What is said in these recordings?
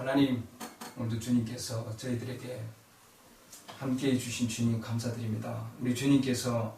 하나님, 오늘도 주님께서 저희들에게 함께해 주신 주님 감사드립니다. 우리 주님께서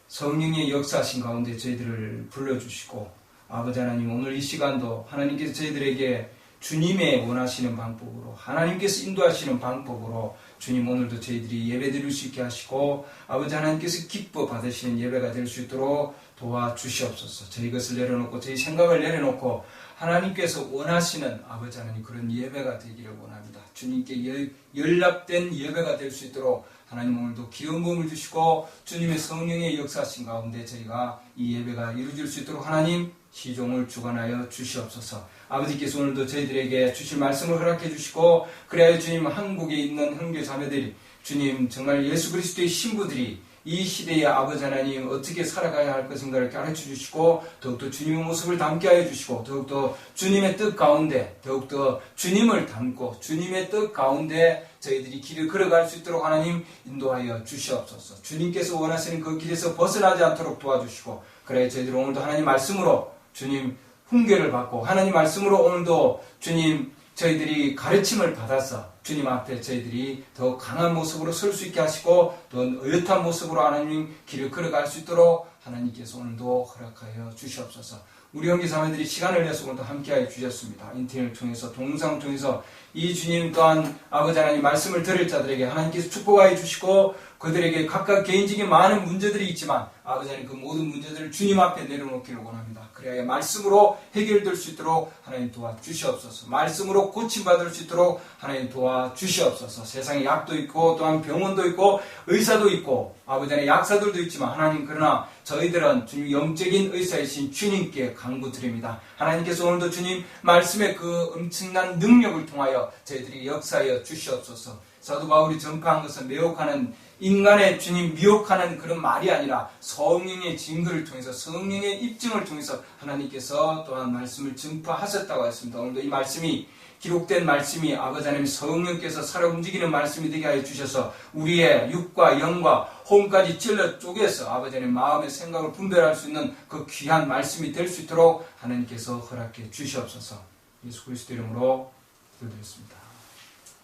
성령의 역사하신 가운데 저희들을 불러주시고, 아버지 하나님, 오늘 이 시간도 하나님께서 저희들에게 주님의 원하시는 방법으로, 하나님께서 인도하시는 방법으로 주님 오늘도 저희들이 예배 드릴 수 있게 하시고, 아버지 하나님께서 기뻐 받으시는 예배가 될 수 있도록 도와주시옵소서. 저희 것을 내려놓고 저희 생각을 내려놓고 하나님께서 원하시는 아버지 하나님 그런 예배가 되기를 원합니다. 주님께 연락된 예배가 될 수 있도록 하나님 오늘도 귀여운 몸을 주시고 주님의 성령의 역사하신 가운데 저희가 이 예배가 이루어질 수 있도록 하나님 시종을 주관하여 주시옵소서. 아버지께서 오늘도 저희들에게 주실 말씀을 허락해 주시고, 그래야 주님 한국에 있는 형제 자매들이 주님 정말 예수 그리스도의 신부들이 이 시대의 아버지 하나님 어떻게 살아가야 할 것인가를 가르쳐 주시고, 더욱더 주님의 모습을 담게 하여 주시고, 더욱더 주님의 뜻 가운데 더욱더 주님을 담고 주님의 뜻 가운데 저희들이 길을 걸어갈 수 있도록 하나님 인도하여 주시옵소서. 주님께서 원하시는 그 길에서 벗어나지 않도록 도와주시고, 그래 저희들 오늘도 하나님 말씀으로 주님 훈계를 받고, 하나님 말씀으로 오늘도 주님 저희들이 가르침을 받아서 주님 앞에 저희들이 더 강한 모습으로 설 수 있게 하시고, 더 의젓한 모습으로 하나님 길을 걸어갈 수 있도록 하나님께서 오늘도 허락하여 주시옵소서. 우리 형제 자매들이 시간을 내서 오늘도 함께하여 주셨습니다. 인터넷을 통해서, 동영상을 통해서 이 주님 또한 아버지 하나님 말씀을 들을 자들에게 하나님께서 축복하여 주시고, 그들에게 각각 개인적인 많은 문제들이 있지만 아버지 하나님 그 모든 문제들을 주님 앞에 내려놓기를 원합니다. 그래야 말씀으로 해결될 수 있도록 하나님 도와주시옵소서. 말씀으로 고침받을 수 있도록 하나님 도와주시옵소서. 세상에 약도 있고 또한 병원도 있고 의사도 있고 아버지 하나님 약사들도 있지만 하나님, 그러나 저희들은 주님 영적인 의사이신 주님께 간구드립니다. 하나님께서 오늘도 주님 말씀의 그 엄청난 능력을 통하여 저희들이 역사하여 주시옵소서. 사도 바울이 전파한 것은 매혹하는 인간의 주님 미혹하는 그런 말이 아니라 성령의 증거를 통해서, 성령의 입증을 통해서 하나님께서 또한 말씀을 전파하셨다고 했습니다. 오늘도 이 말씀이, 기록된 말씀이 아버지 하나님 성령께서 살아 움직이는 말씀이 되게 하여 주셔서 우리의 육과 영과 혼까지 찔러 쪼개서 아버지 하나님 마음의 생각을 분별할 수 있는 그 귀한 말씀이 될 수 있도록 하나님께서 허락해 주시옵소서. 예수 그리스도 이름으로 기도드렸습니다.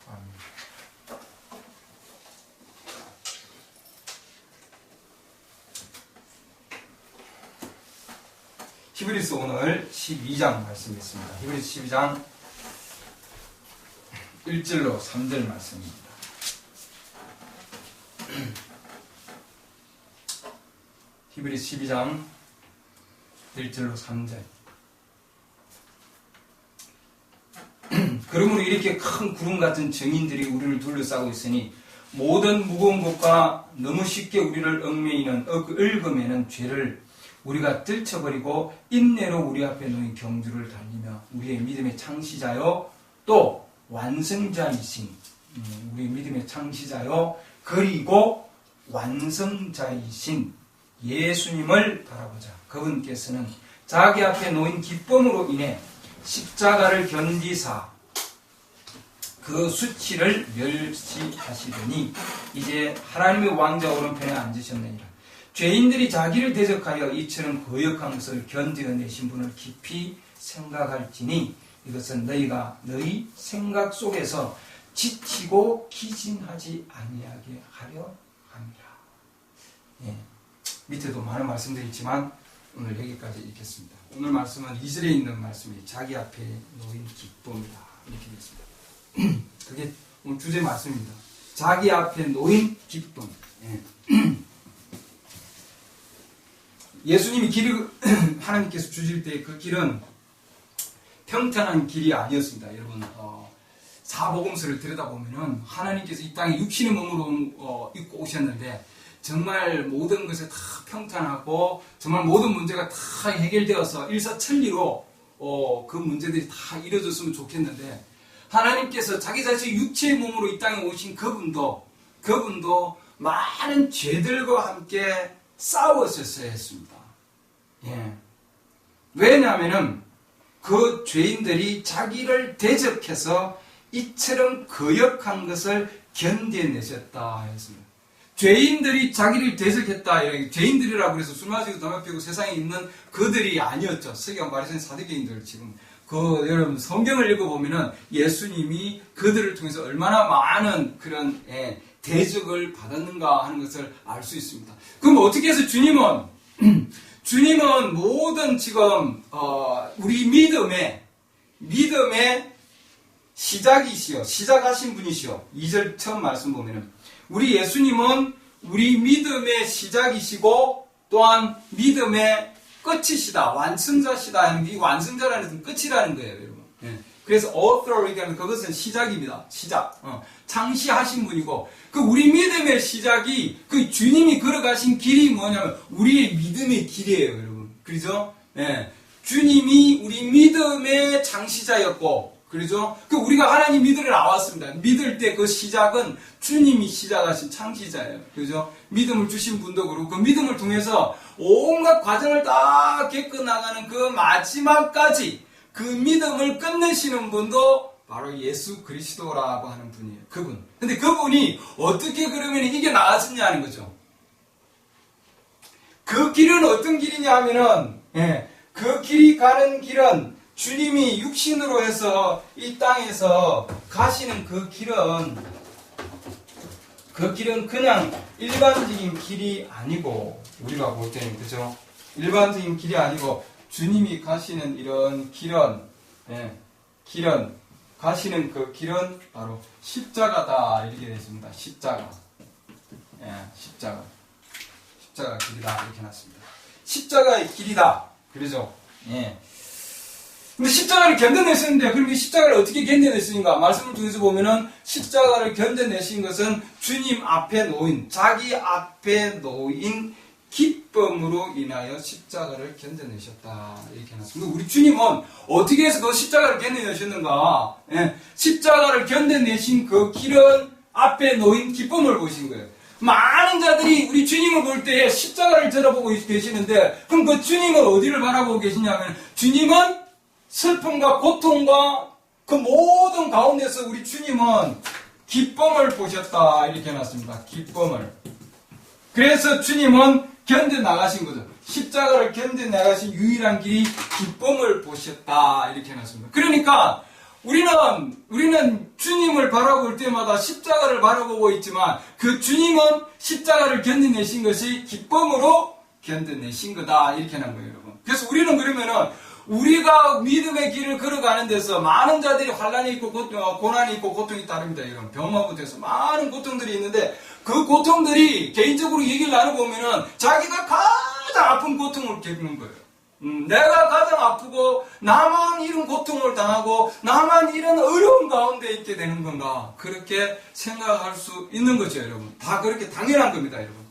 아멘. 히브리서 오늘 12장 말씀이겠습니다. 히브리서 12장 1절로 3절 말씀입니다. 히브리서 12장 1절로 3절. 그러므로 이렇게 큰 구름 같은 증인들이 우리를 둘러싸고 있으니 모든 무거운 것과 너무 쉽게 우리를 얽매이는 얽음에는 죄를 우리가 떨쳐버리고 인내로 우리 앞에 놓인 경주를 달리며 우리의 믿음의 창시자요 또 완성자이신, 우리 믿음의 창시자요 그리고 완성자이신 예수님을 바라보자. 그분께서는 자기 앞에 놓인 기쁨으로 인해 십자가를 견디사 그 수치를 멸시하시더니 이제 하나님의 왕자 오른편에 앉으셨느니라. 죄인들이 자기를 대적하여 이처럼 거역한 것을 견뎌내신 분을 깊이 생각할지니 이것은 너희가 너희 생각 속에서 지치고 기진하지 아니하게 하려 합니다. 예, 밑에도 많은 말씀들이 있지만 오늘 여기까지 읽겠습니다. 오늘 말씀은 2절에 있는 말씀이 자기 앞에 놓인 기쁨이다 이렇게 되어 있습니다. 그게 오늘 주제 말씀입니다. 자기 앞에 놓인 기쁨. 예. 예수님이 길을 하나님께서 주실 때 그 길은 평탄한 길이 아니었습니다. 여러분, 사복음서를 들여다보면은 하나님께서 이 땅에 육신의 몸으로 입고 오셨는데 정말 모든 것에 다 평탄하고 정말 모든 문제가 다 해결되어서 일사천리로 그 문제들이 다 이루어졌으면 좋겠는데, 하나님께서 자기 자신의 육체의 몸으로 이 땅에 오신 그분도 많은 죄들과 함께 싸웠었어야 했습니다. 예. 왜냐하면은 그 죄인들이 자기를 대적해서 이처럼 거역한 것을 견뎌내셨다 했습니다. 죄인들이 자기를 대적했다. 죄인들이라고 해서 술 마시고 담배 피우고 세상에 있는 그들이 아니었죠. 서기관 바리새인 사두개인들 지금 여러분 성경을 읽어보면은 예수님이 그들을 통해서 얼마나 많은 그런 대적을 받았는가 하는 것을 알 수 있습니다. 그럼 어떻게 해서 주님은 모든 지금 우리 믿음의 시작이시여, 시작하신 분이시여. 2절 처음 말씀 보면은 우리 예수님은 우리 믿음의 시작이시고 또한 믿음의 끝이시다, 완성자시다 하는 게, 이 완성자라는 것은 끝이라는 거예요, 여러분. 그래서 author 얘기하면 그것은 시작입니다. 시작. 창시하신 분이고, 그 우리 믿음의 시작이 그 주님이 걸어가신 길이 뭐냐면 우리의 믿음의 길이에요, 여러분. 그렇죠? 주님이 우리 믿음의 창시자였고, 그렇죠? 그 우리가 하나님 믿으러 나왔습니다. 믿을 때 그 시작은 주님이 시작하신 창시자예요. 그죠? 믿음을 주신 분도 그렇고, 그 믿음을 통해서 온갖 과정을 다 겪어 나가는 그 마지막까지 그 믿음을 끝내시는 분도 바로 예수 그리스도라고 하는 분이에요. 그분. 근데 그분이 어떻게 그러면 이게 나아졌냐는 거죠. 그 길은 어떤 길이냐 하면은, 그 길이 가는 길은 주님이 육신으로 해서 이 땅에서 가시는 그 길은 그냥 일반적인 길이 아니고, 우리가 볼 때는, 그죠? 일반적인 길이 아니고, 주님이 가시는 이런 길은, 가시는 그 길은 바로 십자가다, 이렇게 되어 있습니다. 십자가. 십자가 길이다, 이렇게 해놨습니다. 십자가의 길이다. 그러죠? 근데 십자가를 견뎌내셨는데, 그럼 이 십자가를 어떻게 견뎌내시는가? 말씀을 통해서 보면은 십자가를 견뎌내신 것은 주님 앞에 놓인, 자기 앞에 놓인 기쁨으로 인하여 십자가를 견뎌내셨다. 이렇게 해놨습니다. 우리 주님은 어떻게 해서 그 십자가를 견뎌내셨는가? 십자가를 견뎌내신 그 길은 앞에 놓인 기쁨을 보신 거예요. 많은 자들이 우리 주님을 볼 때 십자가를 쳐다보고 계시는데, 그럼 그 주님은 어디를 바라보고 계시냐면, 주님은 슬픔과 고통과 그 모든 가운데서 우리 주님은 기쁨을 보셨다. 이렇게 해놨습니다. 기쁨을. 그래서 주님은 견뎌나가신 거죠. 십자가를 견뎌나가신 유일한 길이 기쁨을 보셨다. 이렇게 해놨습니다. 그러니까 우리는 주님을 바라볼 때마다 십자가를 바라보고 있지만, 그 주님은 십자가를 견뎌내신 것이 기쁨으로 견뎌내신 거다. 이렇게 하는 거예요, 여러분. 그래서 우리는 그러면은 우리가 믿음의 길을 걸어가는 데서 많은 자들이 환난이 있고 고난이 있고 고통이 따릅니다. 이런 병하고 돼서 많은 고통들이 있는데, 그 고통들이 개인적으로 얘기를 나눠보면은 자기가 가장 아픈 고통을 겪는 거예요. 내가 가장 아프고 나만 이런 고통을 당하고 나만 이런 어려운 가운데 있게 되는 건가, 그렇게 생각할 수 있는 거죠, 여러분. 다 그렇게 당연한 겁니다, 여러분.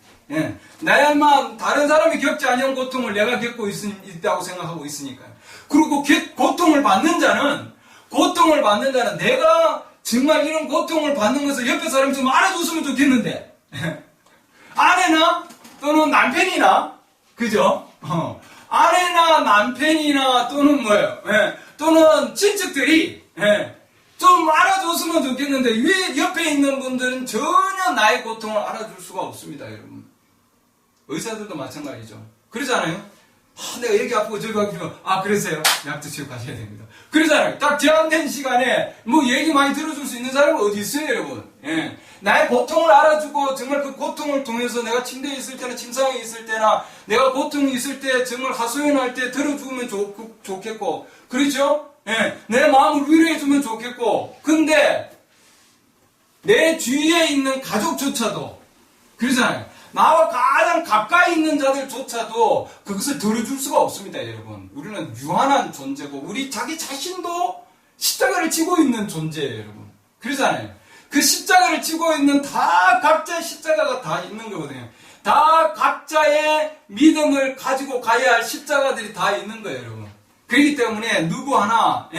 나야만 다른 사람이 겪지 않은 고통을 내가 겪고 있다고 생각하고 있으니까요. 그리고 고통을 받는 자는 내가 정말 이런 고통을 받는 것을 옆에 사람이 좀 알아줬으면 좋겠는데, 아내나 또는 남편이나, 그죠? 아내나 남편이나 또는 또는 친척들이 좀 알아줬으면 좋겠는데, 왜 옆에 있는 분들은 전혀 나의 고통을 알아줄 수가 없습니다, 여러분. 의사들도 마찬가지죠. 그러잖아요. 내가 여기 아프고 저기 아프고, 그러세요? 약도 치고 가셔야 됩니다. 그러잖아요. 딱 제한된 시간에 얘기 많이 들어줄 수 있는 사람은 어디 있어요, 여러분? 나의 고통을 알아주고, 정말 그 고통을 통해서 내가 침대에 있을 때나 침상에 있을 때나 내가 고통이 있을 때 정말 하소연할 때 들어주면 좋겠고, 그렇죠? 내 마음을 위로해주면 좋겠고, 근데 내 주위에 있는 가족조차도 그러잖아요. 나와 가장 가까이 있는 자들조차도 그것을 들어줄 수가 없습니다, 여러분. 우리는 유한한 존재고, 우리 자기 자신도 십자가를 지고 있는 존재예요, 여러분. 그러잖아요. 그 십자가를 지고 있는 각자의 십자가가 다 있는 거거든요. 다 각자의 믿음을 가지고 가야 할 십자가들이 다 있는 거예요, 여러분. 그렇기 때문에 누구 하나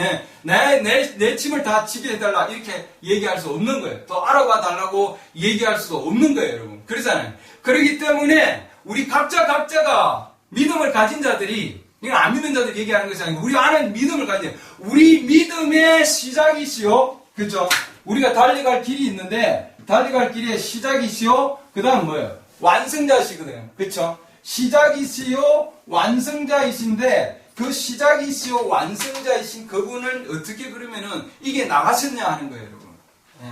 내 짐을 다 지게 해달라 이렇게 얘기할 수 없는 거예요. 더 알아봐 달라고 얘기할 수도 없는 거예요, 여러분. 그러잖아요. 그렇기 때문에 우리 각자가 믿음을 가진 자들이, 이건 안 믿는 자들 얘기하는 것이 아니고 우리 안에 믿음을 가진, 우리 믿음의 시작이시요, 그렇죠? 우리가 달려갈 길이 있는데 달려갈 길의 시작이시요, 그 다음 완성자시거든요. 그렇죠? 시작이시요 완성자이신데, 그 시작이시오 완성자이신 그분을 어떻게 그러면은 이게 나가셨냐 하는 거예요, 여러분. 예.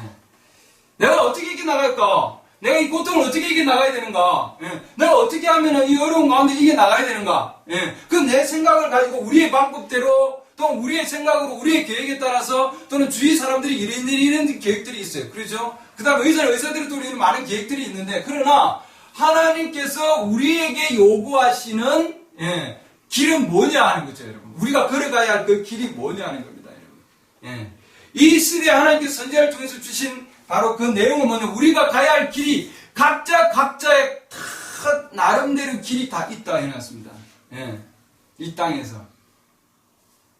내가 어떻게 이게 나갈까? 내가 이 고통을 어떻게 이게 나가야 되는가? 예. 내가 어떻게 하면은 이 어려운 가운데 이게 나가야 되는가? 예. 그 내 생각을 가지고 우리의 방법대로 또 우리의 생각으로 우리의 계획에 따라서 또는 주위 사람들이 이런 계획들이 있어요. 그렇죠? 그 다음에 의사들이 또 우리는 많은 계획들이 있는데 그러나 하나님께서 우리에게 요구하시는 길은 뭐냐 하는 거죠, 여러분. 우리가 걸어가야 할 그 길이 뭐냐 하는 겁니다, 여러분. 이 시대에 하나님께서 선지자를 통해서 주신 바로 그 내용은 뭐냐. 우리가 가야 할 길이 각자의 다 나름대로 길이 다 있다 해놨습니다. 이 땅에서.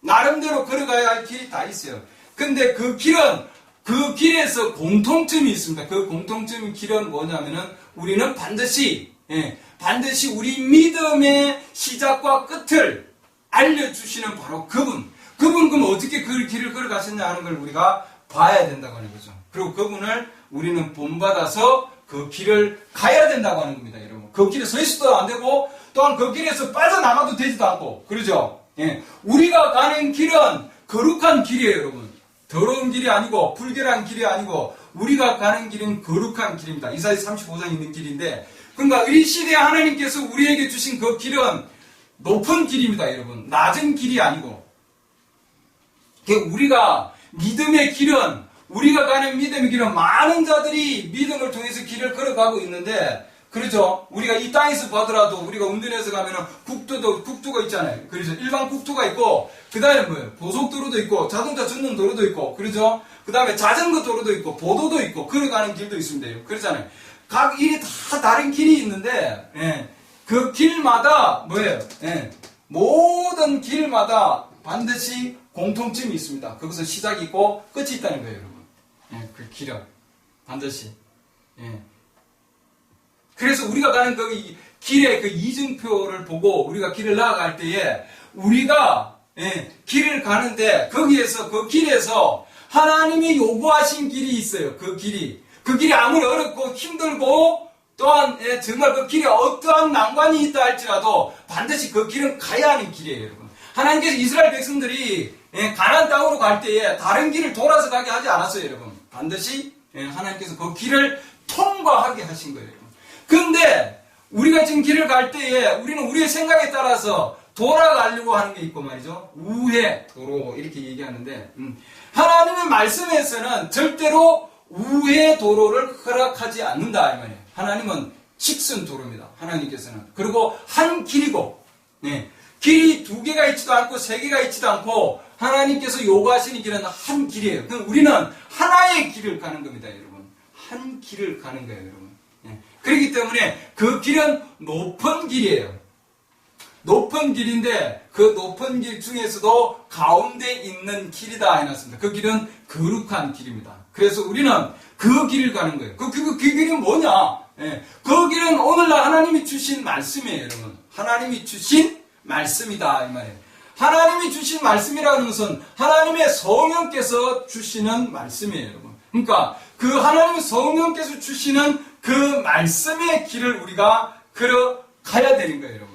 나름대로 걸어가야 할 길이 다 있어요. 근데 그 길에서 공통점이 있습니다. 그 공통점의 길은 뭐냐면은 우리는 반드시 우리 믿음의 시작과 끝을 알려주시는 바로 그분 그럼 어떻게 그 길을 걸어가셨냐 하는 걸 우리가 봐야 된다고 하는 거죠. 그리고 그분을 우리는 본받아서 그 길을 가야 된다고 하는 겁니다, 여러분. 그 길에 서 있어도 안 되고 또한 그 길에서 빠져나가도 되지도 않고 그러죠. 우리가 가는 길은 거룩한 길이에요, 여러분. 더러운 길이 아니고 불결한 길이 아니고 우리가 가는 길은 거룩한 길입니다. 이사야 35장에 있는 길인데 그러니까 이 시대에 하나님께서 우리에게 주신 그 길은 높은 길입니다, 여러분. 낮은 길이 아니고 우리가 믿음의 길은 우리가 가는 믿음의 길은 많은 자들이 믿음을 통해서 길을 걸어가고 있는데 그렇죠? 우리가 이 땅에서 보더라도 우리가 운전해서 가면은 국도가 있잖아요. 그렇죠? 일반 국도가 있고 그 다음에 뭐예요? 고속도로도 있고 자동차 전용 도로도 있고 그렇죠? 그 다음에 자전거 도로도 있고 보도도 있고 걸어가는 길도 있습니다. 그렇잖아요. 각 일이 다 다른 길이 있는데 그 길마다 뭐예요? 모든 길마다 반드시 공통점이 있습니다. 거기서 시작이 있고 끝이 있다는 거예요, 여러분. 그 길은 반드시. 그래서 우리가 가는 그 길의 그 이증표를 보고 우리가 길을 나아갈 때에 우리가 길을 가는데 거기에서 그 길에서 하나님이 요구하신 길이 있어요. 그 길이 아무리 어렵고 힘들고 또한 정말 그 길에 어떠한 난관이 있다 할지라도 반드시 그 길은 가야 하는 길이에요, 여러분. 하나님께서 이스라엘 백성들이 가나안 땅으로 갈 때에 다른 길을 돌아서 가게 하지 않았어요, 여러분. 반드시 하나님께서 그 길을 통과하게 하신 거예요, 여러분. 근데 우리가 지금 길을 갈 때에 우리는 우리의 생각에 따라서 돌아가려고 하는 게 있고 말이죠. 우회 도로 이렇게 얘기하는데 하나님의 말씀에서는 절대로 우회 도로를 허락하지 않는다 이 말이에요. 하나님은 직선 도로입니다. 하나님께서는. 그리고 한 길이고 길이 두 개가 있지도 않고 세 개가 있지도 않고 하나님께서 요구하시는 길은 한 길이에요. 그럼 우리는 하나의 길을 가는 겁니다, 여러분. 한 길을 가는 거예요, 여러분. 그렇기 때문에 그 길은 높은 길이에요. 높은 길인데 그 높은 길 중에서도 가운데 있는 길이다 해놨습니다. 그 길은 거룩한 길입니다. 그래서 우리는 그 길을 가는 거예요. 그 길은 뭐냐? 그 길은 오늘날 하나님이 주신 말씀이에요, 여러분. 하나님이 주신 말씀이다 이 말이에요. 하나님이 주신 말씀이라는 것은 하나님의 성령께서 주시는 말씀이에요, 여러분. 그러니까 그 하나님의 성령께서 주시는 그 말씀의 길을 우리가 걸어가야 되는 거예요, 여러분.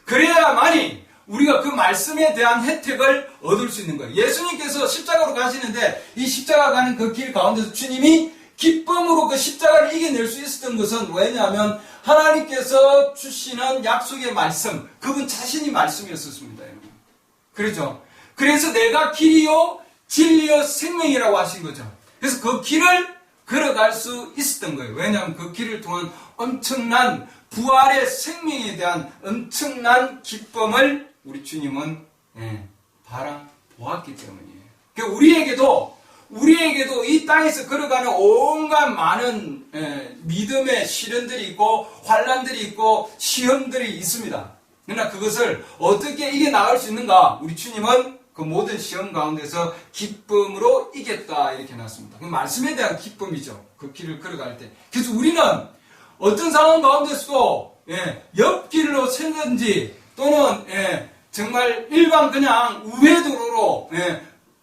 그래야만이 우리가 그 말씀에 대한 혜택을 얻을 수 있는 거예요. 예수님께서 십자가로 가시는데 이 십자가 가는 그 길 가운데서 주님이 기쁨으로 그 십자가를 이겨낼 수 있었던 것은 왜냐하면 하나님께서 주시는 약속의 말씀, 그분 자신이 말씀이었습니다, 여러분. 그렇죠? 그래서 내가 길이요, 진리요, 생명이라고 하신 거죠. 그래서 그 길을 걸어갈 수 있었던 거예요. 왜냐하면 그 길을 통한 엄청난 부활의 생명에 대한 엄청난 기쁨을 우리 주님은 바라보았기 때문이에요. 그러니까 우리에게도 이 땅에서 걸어가는 온갖 많은 믿음의 시련들이 있고 환난들이 있고 시험들이 있습니다. 그러나 그것을 어떻게 이겨나갈 수 있는가? 우리 주님은 그 모든 시험 가운데서 기쁨으로 이겼다 이렇게 해놨습니다. 그 말씀에 대한 기쁨이죠. 그 길을 걸어갈 때. 그래서 우리는 어떤 상황 가운데서도 옆길로 샜는지 또는 정말 일반 그냥 우회도로로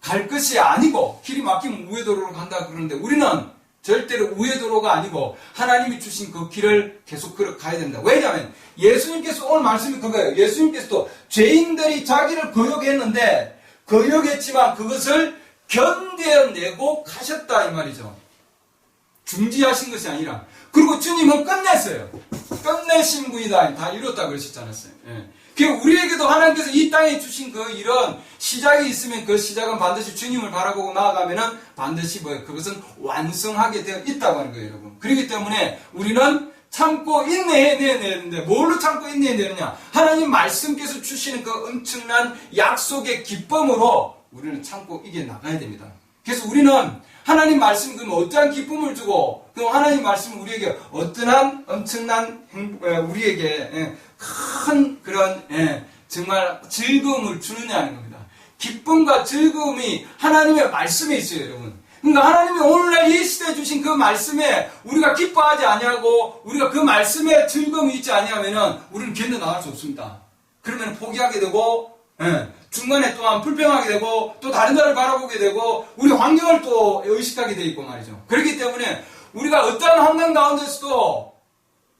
갈 것이 아니고 길이 막히면 우회도로로 간다 그러는데 우리는 절대로 우회 도로가 아니고 하나님이 주신 그 길을 계속 걸어가야 됩니다. 왜냐하면 예수님께서 오늘 말씀이 그거예요. 예수님께서도 죄인들이 자기를 거역했는데 거역했지만 그것을 견뎌내고 가셨다 이 말이죠. 중지하신 것이 아니라. 그리고 주님은 끝냈어요. 끝내신 분이다. 다 이뤘다 그러셨지 않았어요. 예. 우리에게도 하나님께서 이 땅에 주신 그 이런 시작이 있으면 그 시작은 반드시 주님을 바라보고 나아가면은 반드시 뭐예요? 그것은 완성하게 되어 있다고 하는 거예요, 여러분. 그렇기 때문에 우리는 참고 인내해내야 되는데 뭘로 참고 인내해야 되느냐? 하나님 말씀께서 주시는 그 엄청난 약속의 기쁨으로 우리는 참고 이겨나가야 됩니다. 그래서 우리는 하나님 말씀 그러면 어떠한 기쁨을 주고 그 하나님 말씀은 우리에게 어떠한 엄청난 우리에게 큰 그런 정말 즐거움을 주느냐는 겁니다. 기쁨과 즐거움이 하나님의 말씀에 있어요, 여러분. 그러니까 하나님이 오늘날 이 시대에 주신 그 말씀에 우리가 기뻐하지 아니하고 우리가 그 말씀에 즐거움이 있지 아니하면은 우리는 견뎌나갈 수 없습니다. 그러면 포기하게 되고 중간에 또한 불평하게 되고 또 다른 나라를 바라보게 되고 우리 환경을 또 의식하게 돼 있고 말이죠. 그렇기 때문에 우리가 어떠한 환경 가운데서도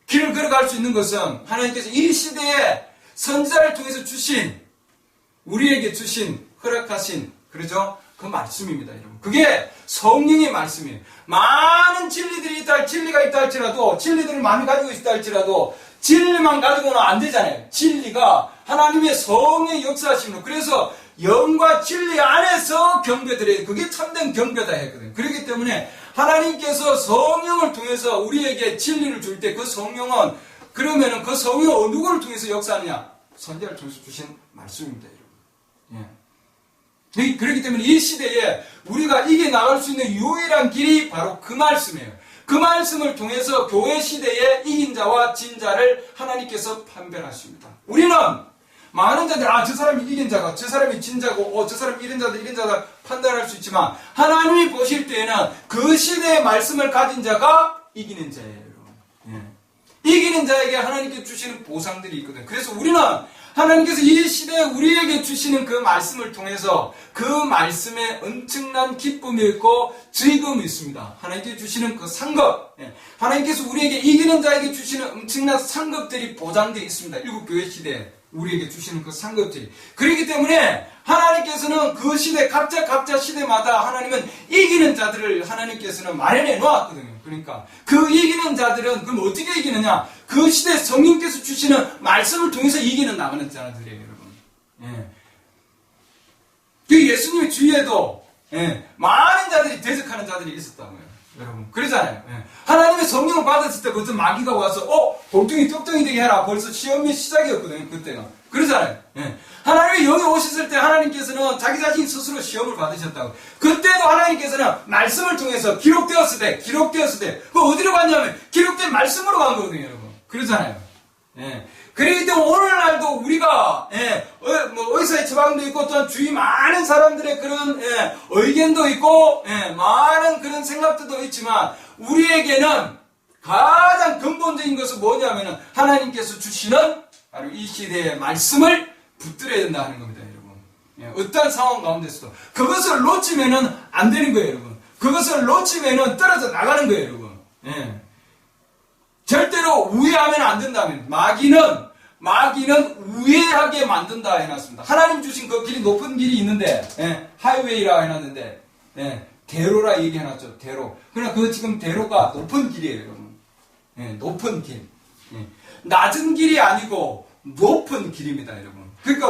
길을 걸어갈 수 있는 것은 하나님께서 이 시대에 선지자를 통해서 주신 우리에게 주신 허락하신 그러죠? 그 말씀입니다, 여러분. 그게 성령의 말씀이에요. 많은 진리들이 있다, 진리가 있다 할지라도 진리들을 많이 가지고 있다 할지라도 진리만 가지고는 안 되잖아요. 진리가 하나님의 성의 역사하심으로. 그래서 영과 진리 안에서 경배드려야 돼. 그게 참된 경배다 했거든요. 그렇기 때문에 하나님께서 성령을 통해서 우리에게 진리를 줄 때 그 성령은 그러면은 그 성령은 누구를 통해서 역사하느냐? 선지자를 통해서 주신 말씀입니다, 여러분. 예. 그렇기 때문에 이 시대에 우리가 이겨나갈 수 있는 유일한 길이 바로 그 말씀이에요. 그 말씀을 통해서 교회 시대에 이긴 자와 진 자를 하나님께서 판별하십니다. 우리는 많은 자들, 저 사람이 이긴 자가, 저 사람이 진 자고, 저 사람이 이런 자다 판단할 수 있지만, 하나님이 보실 때에는 그 시대의 말씀을 가진 자가 이기는 자예요, 여러분. 예. 이기는 자에게 하나님께 주시는 보상들이 있거든요. 그래서 우리는 하나님께서 이 시대에 우리에게 주시는 그 말씀을 통해서 그 말씀에 엄청난 기쁨이 있고 즐거움이 있습니다. 하나님께 주시는 그 상급, 하나님께서 우리에게 이기는 자에게 주시는 엄청난 상급들이 보장되어 있습니다. 일국교회 시대에 우리에게 주시는 그 상급들이. 그렇기 때문에 하나님께서는 그 시대 각자 시대마다 하나님은 이기는 자들을 하나님께서는 마련해 놓았거든요. 그러니까 그 이기는 자들은 그럼 어떻게 이기느냐? 그 시대 성령께서 주시는 말씀을 통해서 이기는 나가는 자들이에요, 여러분. 그 예수님의 주위에도 많은 자들이 대적하는 자들이 있었다고요. 여러분, 그러잖아요. 하나님의 성령을 받았을 때 어떤 마귀가 와서 볼뚱이 뚝뚱이 되게 해라. 벌써 시험의 시작이었거든요, 그때가. 그러잖아요. 하나님이 여기 오셨을 때 하나님께서는 자기 자신이 스스로 시험을 받으셨다고. 그때도 하나님께서는 말씀을 통해서 기록되었을 때 그 어디로 갔냐면 기록된 말씀으로 간 거거든요, 여러분. 그러잖아요. 그렇기 때문에 오늘날도 우리가 의사의 처방도 있고 또한 주위 많은 사람들의 그런 의견도 있고 많은 그런 생각들도 있지만 우리에게는 가장 근본적인 것은 뭐냐면은 하나님께서 주시는 바로 이 시대의 말씀을 붙들어야 된다 하는 겁니다, 여러분. 어떠한 상황 가운데서도 그것을 놓치면은 안 되는 거예요, 여러분. 그것을 놓치면은 떨어져 나가는 거예요, 여러분. 절대로 우회하면 안 된다면 마귀는 우회하게 만든다 해놨습니다. 하나님 주신 그 길이 높은 길이 있는데 하이웨이라 해놨는데 대로라 얘기해놨죠. 대로. 그러나 그 지금 대로가 높은 길이에요, 여러분. 높은 길. 낮은 길이 아니고 높은 길입니다, 여러분. 그러니까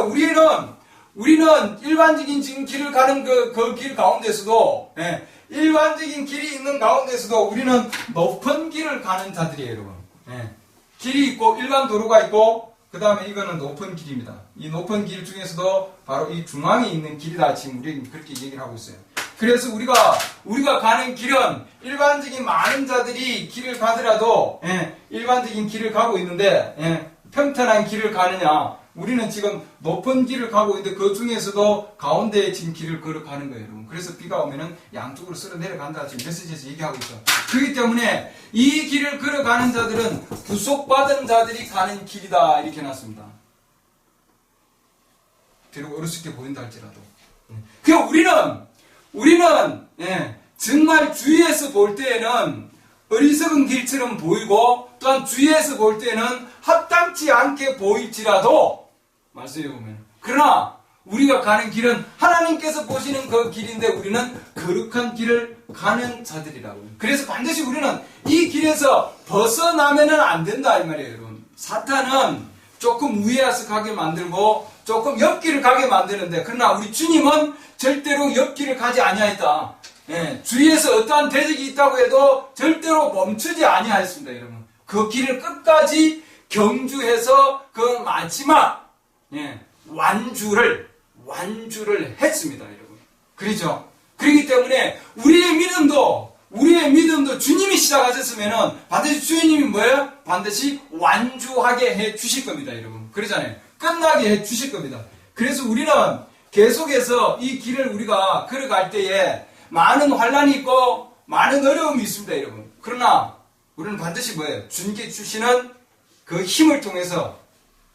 우리는 일반적인 지금 길을 가는 그 길 가운데서도 일반적인 길이 있는 가운데서도 우리는 높은 길을 가는 자들이에요, 여러분. 길이 있고 일반 도로가 있고 그 다음에 이거는 높은 길입니다. 이 높은 길 중에서도 바로 이 중앙에 있는 길이다 지금 우리는 그렇게 얘기를 하고 있어요. 그래서 우리가 가는 길은 일반적인 많은 자들이 길을 가더라도 일반적인 길을 가고 있는데 평탄한 길을 가느냐? 우리는 지금 높은 길을 가고 있는데 그 중에서도 가운데에 지금 길을 걸어가는 거예요, 여러분. 그래서 비가 오면은 양쪽으로 쓸어 내려간다 지금 메시지에서 얘기하고 있죠. 그렇기 때문에 이 길을 걸어가는 자들은 구속받은 자들이 가는 길이다 이렇게 해놨습니다. 비록 어렵게 보인다 할지라도. 그러니까 우리는 정말 주위에서 볼 때에는 어리석은 길처럼 보이고 또한 주위에서 볼 때는 합당치 않게 보일지라도 말씀해 보면 그러나 우리가 가는 길은 하나님께서 보시는 그 길인데 우리는 거룩한 길을 가는 자들이라고요. 그래서 반드시 우리는 이 길에서 벗어나면은 안 된다 이 말이에요, 여러분. 사탄은 조금 위에서 가게 만들고 조금 옆길을 가게 만드는데 그러나 우리 주님은 절대로 옆길을 가지 아니하였다. 예, 주위에서 어떠한 대적이 있다고 해도 절대로 멈추지 아니하였습니다, 여러분. 그 길을 끝까지 경주해서 그 마지막 완주를 했습니다, 여러분. 그렇죠? 그렇기 때문에 우리의 믿음도 주님이 시작하셨으면은 반드시 주님이 뭐예요? 반드시 완주하게 해 주실 겁니다, 여러분. 그러잖아요. 끝나게 해 주실 겁니다. 그래서 우리는 계속해서 이 길을 우리가 걸어갈 때에 많은 환란이 있고 많은 어려움이 있습니다, 여러분. 그러나 우리는 반드시 뭐예요? 주님께 주시는 그 힘을 통해서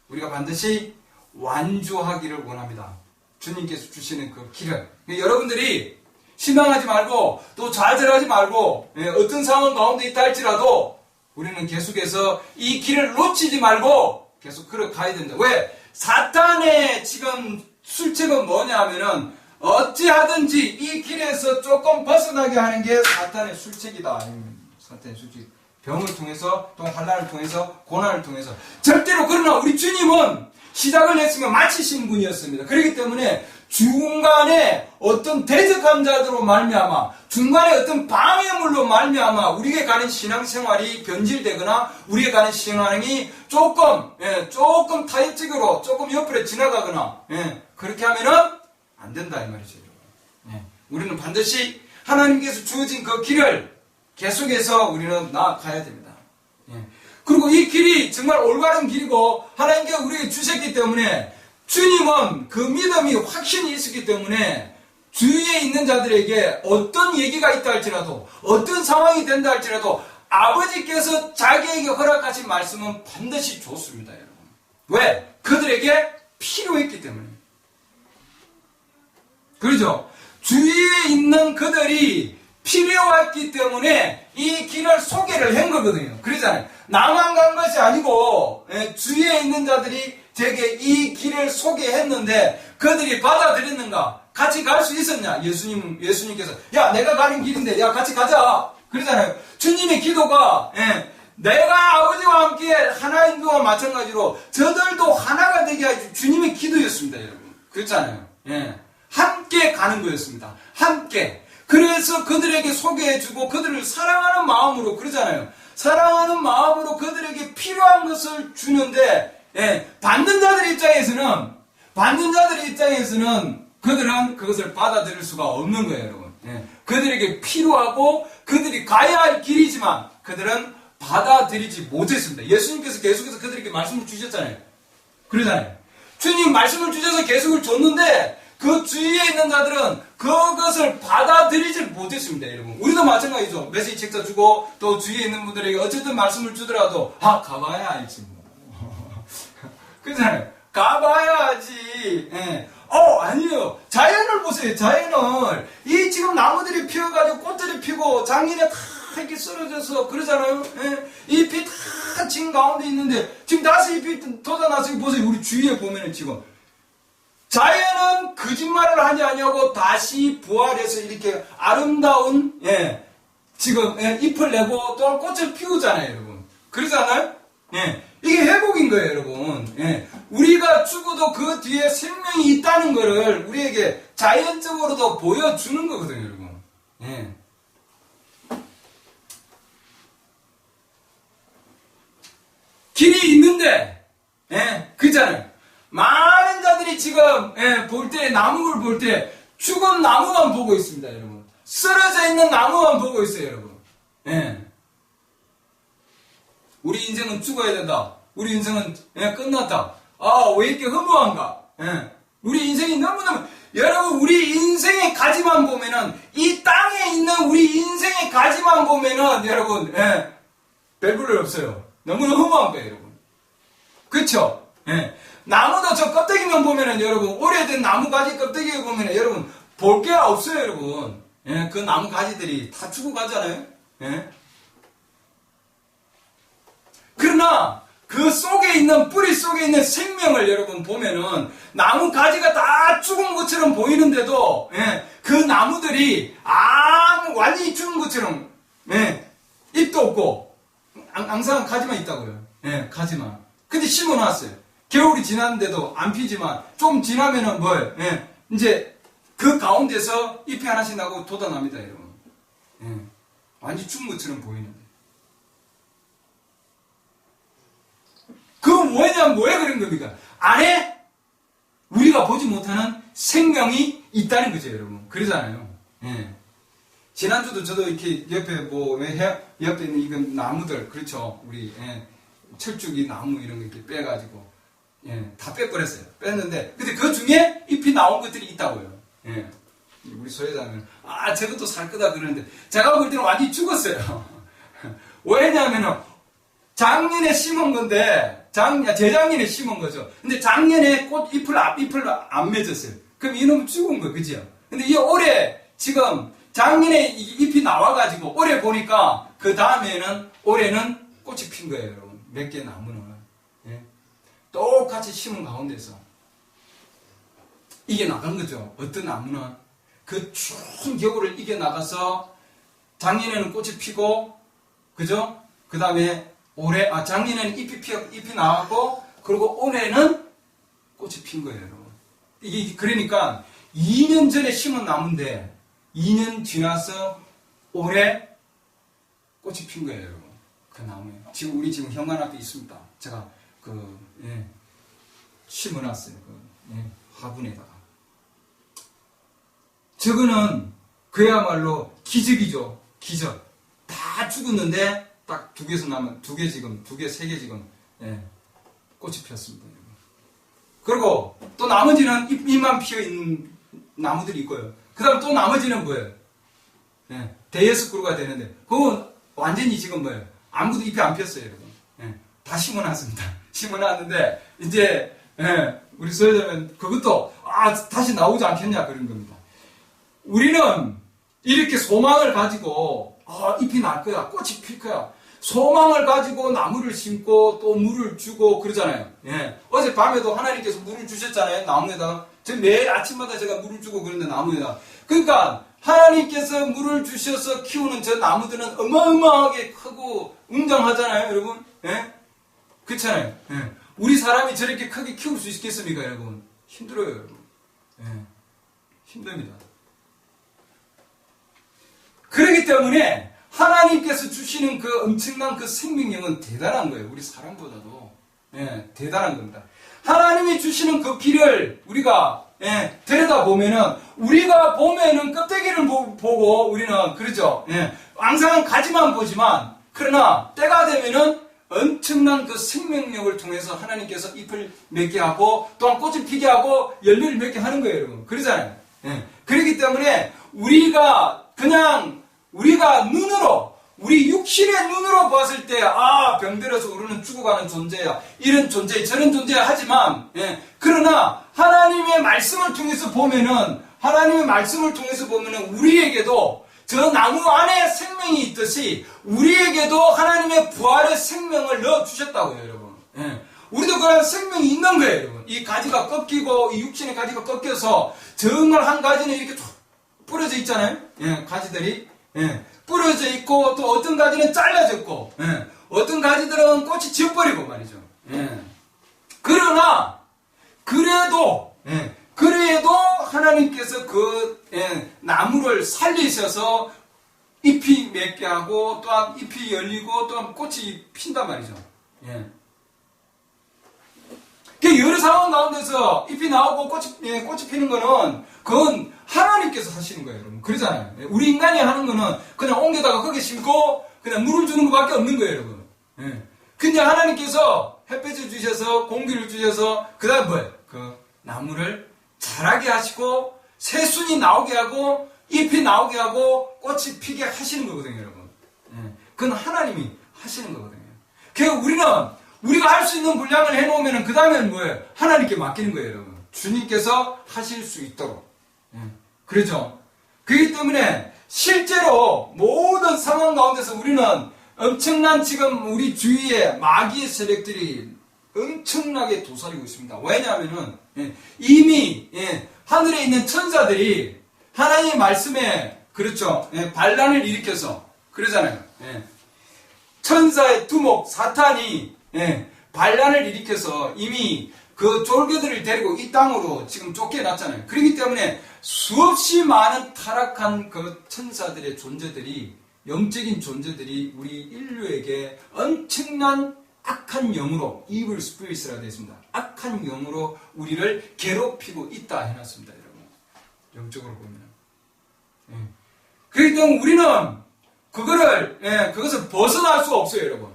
우리가 반드시 완주하기를 원합니다. 주님께서 주시는 그 길을. 여러분들이 실망하지 말고 또 좌절하지 말고 어떤 상황 가운데 있다 할지라도 우리는 계속해서 이 길을 놓치지 말고 계속 걸어가야 됩니다. 왜? 사탄의 지금 술책은 뭐냐 하면은 어찌하든지 이 길에서 조금 벗어나게 하는 게 사탄의 술책이다. 사탄의 술책. 병을 통해서 또 환난을 통해서 고난을 통해서 절대로 그러나 우리 주님은 시작을 했으면 마치신 분이었습니다. 그렇기 때문에 중간에 어떤 대적한 자들로 말미암아 중간에 어떤 방해물로 말미암아 우리에게 가는 신앙생활이 변질되거나 우리에게 가는 신앙이 조금 타협적으로 조금 옆으로 지나가거나 그렇게 하면은 안 된다 이 말이죠. 우리는 반드시 하나님께서 주어진 그 길을 계속해서 우리는 나아가야 됩니다. 그리고 이 길이 정말 올바른 길이고 하나님께서 우리에게 주셨기 때문에 주님은 그 믿음이 확신이 있었기 때문에 주위에 있는 자들에게 어떤 얘기가 있다 할지라도 어떤 상황이 된다 할지라도 아버지께서 자기에게 허락하신 말씀은 반드시 줬습니다, 여러분. 왜? 그들에게 필요했기 때문에. 그렇죠? 주위에 있는 그들이 필요했기 때문에 이 길을 소개를 한 거거든요. 그러잖아요. 나만 간 것이 아니고 주위에 있는 자들이 제게 이 길을 소개했는데 그들이 받아들였는가? 같이 갈 수 있었냐? 예수님께서 야 내가 가는 길인데 야 같이 가자. 그러잖아요. 주님의 기도가 내가 아버지와 함께 하나인 것과 마찬가지로 저들도 하나가 되게 하시 주님의 기도였습니다, 여러분. 그렇잖아요. 함께 가는 거였습니다. 함께. 그래서 그들에게 소개해주고 그들을 사랑하는 마음으로 그러잖아요. 사랑하는 마음으로 그들에게 필요한 것을 주는데 받는 자들 입장에서는 그들은 그것을 받아들일 수가 없는 거예요, 여러분. 그들에게 필요하고 그들이 가야 할 길이지만 그들은 받아들이지 못했습니다. 예수님께서 계속해서 그들에게 말씀을 주셨잖아요. 그러잖아요. 주님 말씀을 주셔서 계속을 줬는데 그 주위에 있는 자들은 그것을 받아들이지 못했습니다, 여러분. 우리도 마찬가지죠. 메시지 책자 주고 또 주위에 있는 분들에게 어쨌든 말씀을 주더라도 가봐야 알지 뭐. 그렇잖아요. 가봐야 알지. 아니에요. 자연을 보세요. 자연을. 이 지금 나무들이 피어가지고 꽃들이 피고 장일에 다 이렇게 쓰러져서 그러잖아요. 잎이 다 지금 가운데 있는데 지금 다시 잎이 돋아나서 보세요. 우리 주위에 보면은 지금 자연은 거짓말을 하지 아니하고 다시 부활해서 이렇게 아름다운 지금 잎을 내고 또 꽃을 피우잖아요, 여러분. 그러잖아요. 이게 회복인 거예요, 여러분. 우리가 죽어도 그 뒤에 생명이 있다는 것을 우리에게 자연적으로도 보여주는 거거든요, 여러분. 길이 있는데, 그잖아요. 많은 자들이 지금 볼 때 나무를 볼 때 죽은 나무만 보고 있습니다, 여러분. 쓰러져 있는 나무만 보고 있어요, 여러분. 우리 인생은 죽어야 된다. 우리 인생은 끝났다. 왜 이렇게 허무한가? 우리 인생이 너무너무 여러분 우리 인생의 가지만 보면은 이 땅에 있는 우리 인생의 가지만 보면은 여러분 별 볼 일 없어요. 너무나 허무한 거예요, 여러분. 그렇죠? 나무도 저 껍데기만 보면은 여러분 오래된 나무가지 껍데기 보면은 여러분 볼 게 없어요, 여러분. 예, 그 나무 가지들이 다 죽어가잖아요. 예. 그러나 그 속에 있는 뿌리 속에 있는 생명을 여러분 보면은 나무 가지가 다 죽은 것처럼 보이는데도 예, 그 나무들이 완전히 죽은 것처럼 예, 잎도 없고 항상 가지만 있다고요. 예, 가지만. 근데 심어놨어요. 겨울이 지났는데도 안 피지만 좀 지나면은 뭐예요? 예, 이제 그 가운데서 잎이 하나씩 나고 돋아납니다, 여러분. 예, 완전히 죽은 것처럼 보이는데. 그건 뭐냐면 왜 그런 겁니까? 안에 우리가 보지 못하는 생명이 있다는 거죠, 여러분. 그러잖아요. 예. 지난주도 저도 이렇게 옆에 옆에 있는 이건 나무들, 그렇죠. 우리, 예. 철쭉이 나무 이런 거 이렇게 빼가지고, 예. 다 빼버렸어요. 뺐는데, 근데 그 중에 잎이 나온 것들이 있다고요. 예. 우리 소회장은, 저것도 살 거다 그러는데, 제가 볼 때는 완전히 죽었어요. 왜냐면은, 작년에 심은 건데, 재작년에 심은 거죠. 근데 작년에 잎을 안 맺었어요. 그럼 이놈은 죽은 거, 그죠? 근데 이 올해, 지금, 작년에 잎이 나와가지고, 올해 보니까, 그 다음에는, 올해는 꽃이 핀 거예요, 여러분. 몇 개 나무는. 예? 똑같이 심은 가운데서. 이겨나간 거죠. 어떤 나무는. 그 추운 겨울을 이겨나가서, 작년에는 꽃이 피고, 그죠? 그 다음에, 작년에는 잎이 나왔고, 그리고 올해는 꽃이 핀 거예요, 여러분. 이게, 그러니까, 2년 전에 심은 나무인데, 2년 지나서 올해 꽃이 핀 거예요, 여러분. 그 나무에. 우리 지금 현관 앞에 있습니다. 제가, 심어놨어요. 화분에다가. 저거는 그야말로 기적이죠. 기적. 다 죽었는데, 딱 두 개, 세 개 지금, 꽃이 피었습니다. 그리고 또 나머지는 잎만 피어있는 나무들이 있고요. 그 다음 또 나머지는 뭐예요? 대여섯 그루가 되는데, 그건 완전히 지금 뭐예요? 아무도 잎이 안 피었어요, 여러분. 다 심어놨습니다. 심어놨는데, 이제, 우리 소유자면 그것도, 다시 나오지 않겠냐, 그런 겁니다. 우리는 이렇게 소망을 가지고, 잎이 날 거야, 꽃이 필 거야. 소망을 가지고 나무를 심고 또 물을 주고 그러잖아요. 어젯밤에도 하나님께서 물을 주셨잖아요. 나무에다가. 매일 아침마다 제가 물을 주고 그러는데 나무에다가. 그러니까 하나님께서 물을 주셔서 키우는 저 나무들은 어마어마하게 크고 웅장하잖아요, 여러분. 그렇잖아요. 우리 사람이 저렇게 크게 키울 수 있겠습니까, 여러분? 힘들어요, 여러분. 힘듭니다. 그렇기 때문에 하나님께서 주시는 그 엄청난 그 생명력은 대단한 거예요. 우리 사람보다도. 대단한 겁니다. 하나님이 주시는 그 길을 우리가 들여다보면은, 우리가 보면은 껍데기를 보고 우리는, 그러죠. 항상 가지만 보지만, 그러나 때가 되면은 엄청난 그 생명력을 통해서 하나님께서 잎을 맺게 하고, 또한 꽃을 피게 하고, 열매를 맺게 하는 거예요, 여러분. 그러잖아요. 그렇기 때문에 우리가 눈으로, 우리 육신의 눈으로 봤을 때, 병들어서 우리는 죽어가는 존재야. 이런 존재, 저런 존재야 하지만, 그러나, 하나님의 말씀을 통해서 보면은, 우리에게도 저 나무 안에 생명이 있듯이, 우리에게도 하나님의 부활의 생명을 넣어주셨다고요, 여러분. 우리도 그런 생명이 있는 거예요, 여러분. 이 가지가 꺾이고, 이 육신의 가지가 꺾여서, 정말 한 가지는 이렇게 쭉 뿌려져 있잖아요. 가지들이. 뿌려져 있고, 또 어떤 가지는 잘라졌고, 어떤 가지들은 꽃이 지어버리고 말이죠. 그러나, 그래도 하나님께서 그 나무를 살리셔서 잎이 맺게 하고, 또한 잎이 열리고, 또한 꽃이 핀단 말이죠. 여러 상황 가운데서 잎이 나오고 꽃이 피는 거는, 그건 하나님께서 하시는 거예요, 여러분. 그러잖아요. 우리 인간이 하는 거는 그냥 옮겨다가 거기에 심고 그냥 물을 주는 것밖에 없는 거예요, 여러분. 근데 하나님께서 햇볕을 주셔서 공기를 주셔서 그 다음 뭐예요? 그 나무를 자라게 하시고 새순이 나오게 하고 잎이 나오게 하고 꽃이 피게 하시는 거거든요, 여러분. 그건 하나님이 하시는 거거든요. 그래서 우리가 할 수 있는 분량을 해놓으면 그 다음에는 뭐예요? 하나님께 맡기는 거예요, 여러분. 주님께서 하실 수 있도록. 그렇죠? 그렇기 때문에 실제로 모든 상황 가운데서 우리는 엄청난 지금 우리 주위에 마귀의 세력들이 엄청나게 도사리고 있습니다. 왜냐하면은 이미 하늘에 있는 천사들이 하나님의 말씀에 그렇죠 반란을 일으켜서 그러잖아요. 천사의 두목 사탄이 반란을 일으켜서 이미 그 졸개들을 데리고 이 땅으로 지금 쫓겨났잖아요. 그렇기 때문에 수없이 많은 타락한 그 천사들의 존재들이 영적인 존재들이 우리 인류에게 엄청난 악한 영으로 evil spirits라고 되어 있습니다. 악한 영으로 우리를 괴롭히고 있다 해놨습니다. 여러분 영적으로 보면 그렇기 때문에 우리는 그것을 벗어날 수가 없어요. 여러분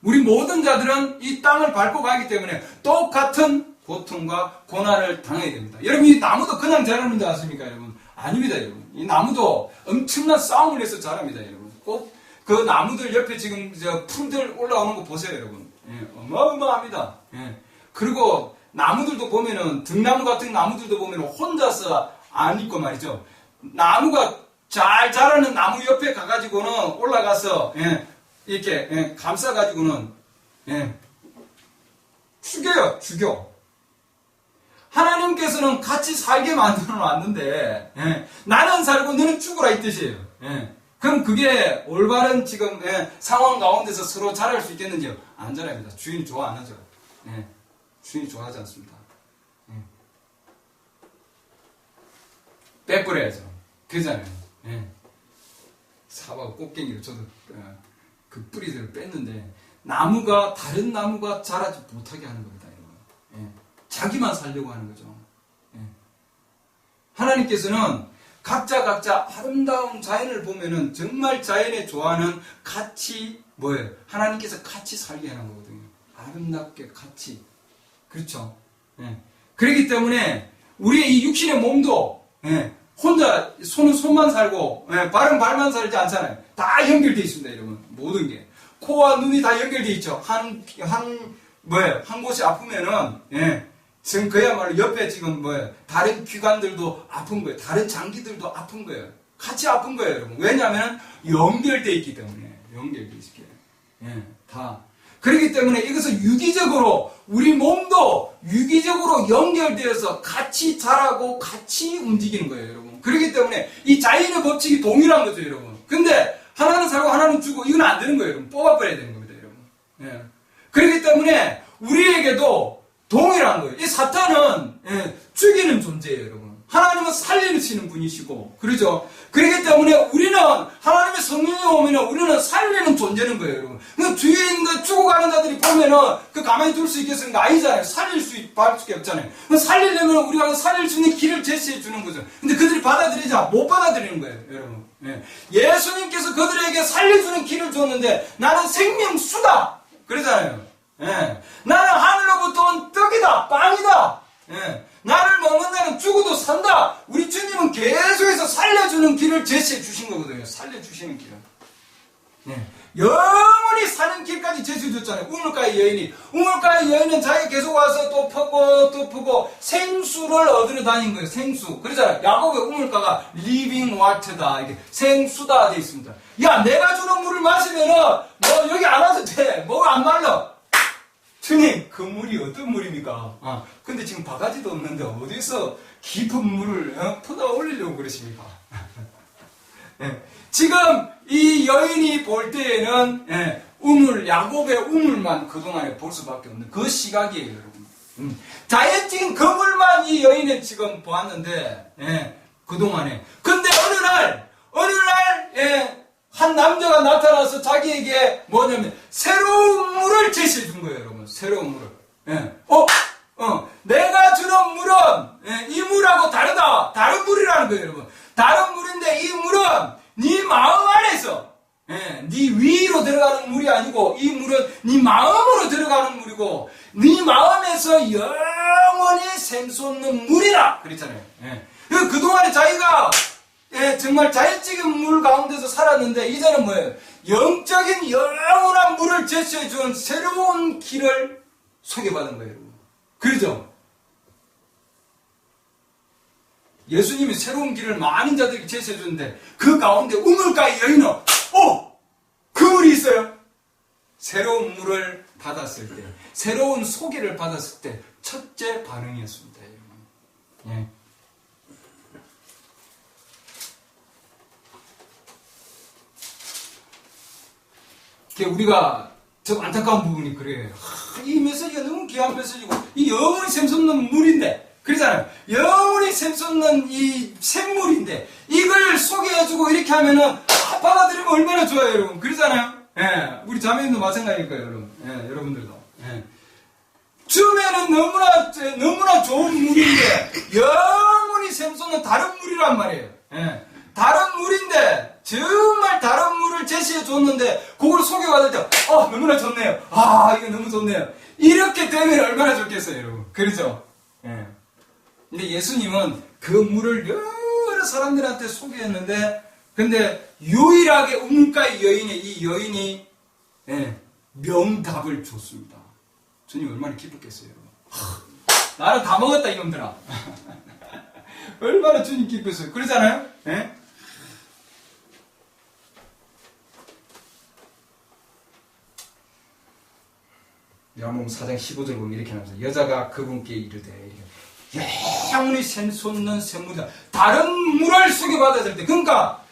우리 모든 자들은 이 땅을 밟고 가기 때문에 똑같은 고통과 고난을 당해야 됩니다. 여러분 이 나무도 그냥 자라는 줄 아십니까 여러분? 아닙니다 여러분. 이 나무도 엄청난 싸움을 해서 자랍니다 여러분. 꼭 그 나무들 옆에 지금 풀들 올라오는 거 보세요 여러분. 어마어마합니다. 그리고 나무들도 보면은 등나무 같은 나무들도 보면은 혼자서 안 있고 말이죠. 나무가 잘 자라는 나무 옆에 가가지고는 올라가서 이렇게 감싸가지고는 죽여. 하나님께서는 같이 살게 만들어 놨는데 나는 살고 너는 죽으라 이 뜻이에요. 그럼 그게 올바른 지금 상황 가운데서 서로 자랄 수 있겠는지요? 안 자랍니다. 주인이 좋아 안 하죠. 주인이 좋아하지 않습니다. 빼버려야죠. 그잖아요. 사과가 꽃갱이로 저도 그 뿌리들을 뺐는데 나무가 다른 나무가 자라지 못하게 하는 겁니다. 자기만 살려고 하는 거죠. 하나님께서는 각자 아름다운 자연을 보면은 정말 자연에 좋아하는 같이 뭐예요? 하나님께서 같이 살게 하는 거거든요. 아름답게 같이. 그렇죠. 그렇기 때문에 우리의 이 육신의 몸도 혼자 손만 살고 발은 발만 살지 않잖아요. 다 연결되어 있습니다, 여러분. 모든 게. 코와 눈이 다 연결되어 있죠. 한 곳이 아프면은 지금 그야말로 옆에 지금 다른 기관들도 아픈 거예요. 다른 장기들도 아픈 거예요. 같이 아픈 거예요, 여러분. 왜냐하면 연결되어 있기 때문에. 연결되어 있게. 다. 그렇기 때문에 이것은 유기적으로 우리 몸도 유기적으로 연결되어서 같이 자라고 같이 움직이는 거예요, 여러분. 그렇기 때문에 이 자연의 법칙이 동일한 거죠, 여러분. 근데 하나는 살고 하나는 죽고 이건 안 되는 거예요, 여러분. 뽑아버려야 되는 겁니다, 여러분. 그렇기 때문에 우리에게도 동일한 거예요. 이 사탄은 죽이는 존재예요, 여러분. 하나님은 살리시는 분이시고, 그러죠? 그렇기 때문에 우리는 하나님의 성령이 오면 우리는 살리는 존재는 거예요, 여러분. 그 뒤에 있는 죽어가는 자들이 보면은 그 가만히 둘 수 있겠습니까? 아니잖아요. 살릴 수밖에 없잖아요. 살리려면 우리가 살릴 수 있는 길을 제시해 주는 거죠. 근데 그들이 받아들이자 못 받아들이는 거예요, 여러분. 예수님께서 그들에게 살려주는 길을 줬는데 나는 생명수다! 그러잖아요. 나는 하늘로부터 온 떡이다, 빵이다. 나를 먹는 자는 죽어도 산다. 우리 주님은 계속해서 살려주는 길을 제시해 주신 거거든요. 살려주시는 길을. 영원히 사는 길까지 제시해 줬잖아요. 우물가의 여인은 자기가 계속 와서 또 퍼고 생수를 얻으러 다닌 거예요. 생수. 그러잖아요. 야곱의 우물가가 living water다. 이게 생수다 되어 있습니다. 야, 내가 주는 물을 마시면은 너 여기 안 와도 돼. 뭐가 안 말라. 주님, 그 물이 어떤 물입니까? 근데 지금 바가지도 없는데 어디서 깊은 물을 퍼다 올리려고 그러십니까? 지금 이 여인이 볼 때에는 야곱의 우물만 그동안에 볼 수밖에 없는 그 시각이에요, 여러분. 자연적인 그 물만 이 여인은 지금 보았는데 그동안에. 근데 어느 날 한 남자가 나타나서 자기에게 뭐냐면 새로운 물을 제시해 준 거예요, 여러분. 새로운 물을. 내가 주는 물은 이 물하고 다르다. 다른 물이라는 거예요, 여러분. 다른 물인데 이 물은 네 마음 안에서 네 위로 들어가는 물이 아니고 이 물은 네 마음으로 들어가는 물이고 네 마음에서 영원히 샘솟는 물이라 그랬잖아요. 그동안에 자기가 정말 자연적인 물 가운데서 살았는데 이제는 뭐예요? 영적인 영원한 물을 제시해 준 새로운 길을 소개받은 거예요. 그렇죠? 예수님이 새로운 길을 많은 자들에게 제시해 줬는데 그 가운데 우물가의 여인은 그 물이 있어요. 새로운 물을 받았을 때, 새로운 소개를 받았을 때 첫째 반응이었습니다. 예. 우리가 저 안타까운 부분이 그래요. 이 메시지가 너무 귀한 메시지고 이 영원히 샘솟는 물인데 그러잖아요. 영원히 샘솟는 이 샘물인데 이걸 소개해주고 이렇게 하면은 받아들이면 얼마나 좋아요, 여러분. 그러잖아요. 예, 우리 자매님도 마찬가지일 거예요, 여러분. 예, 여러분들도. 예. 처음에는 너무나 좋은 물인데 영원히 샘솟는 다른 물이란 말이에요. 예. 다른 물인데 정말 다른 물을 제시해 줬는데 그걸 소개받을 때 너무나 좋네요. 이거 너무 좋네요. 이렇게 되면 얼마나 좋겠어요, 여러분. 그렇죠? 예. 근데 예수님은 그 물을 여러 사람들한테 소개했는데 근데 유일하게 우물가의 여인의 이 여인이 명답을 줬습니다. 주님 얼마나 기뻤겠어요, 여러분. 나는 다 먹었다 이놈들아. 얼마나 주님 기뻤어요. 그러잖아요? 예? 요한복음 4장 15절 보면 이렇게 나옵니다. 여자가 그분께 이르되 영원히 샘솟는 샘물이다. 다른 물을 소개받았을 때 그러니까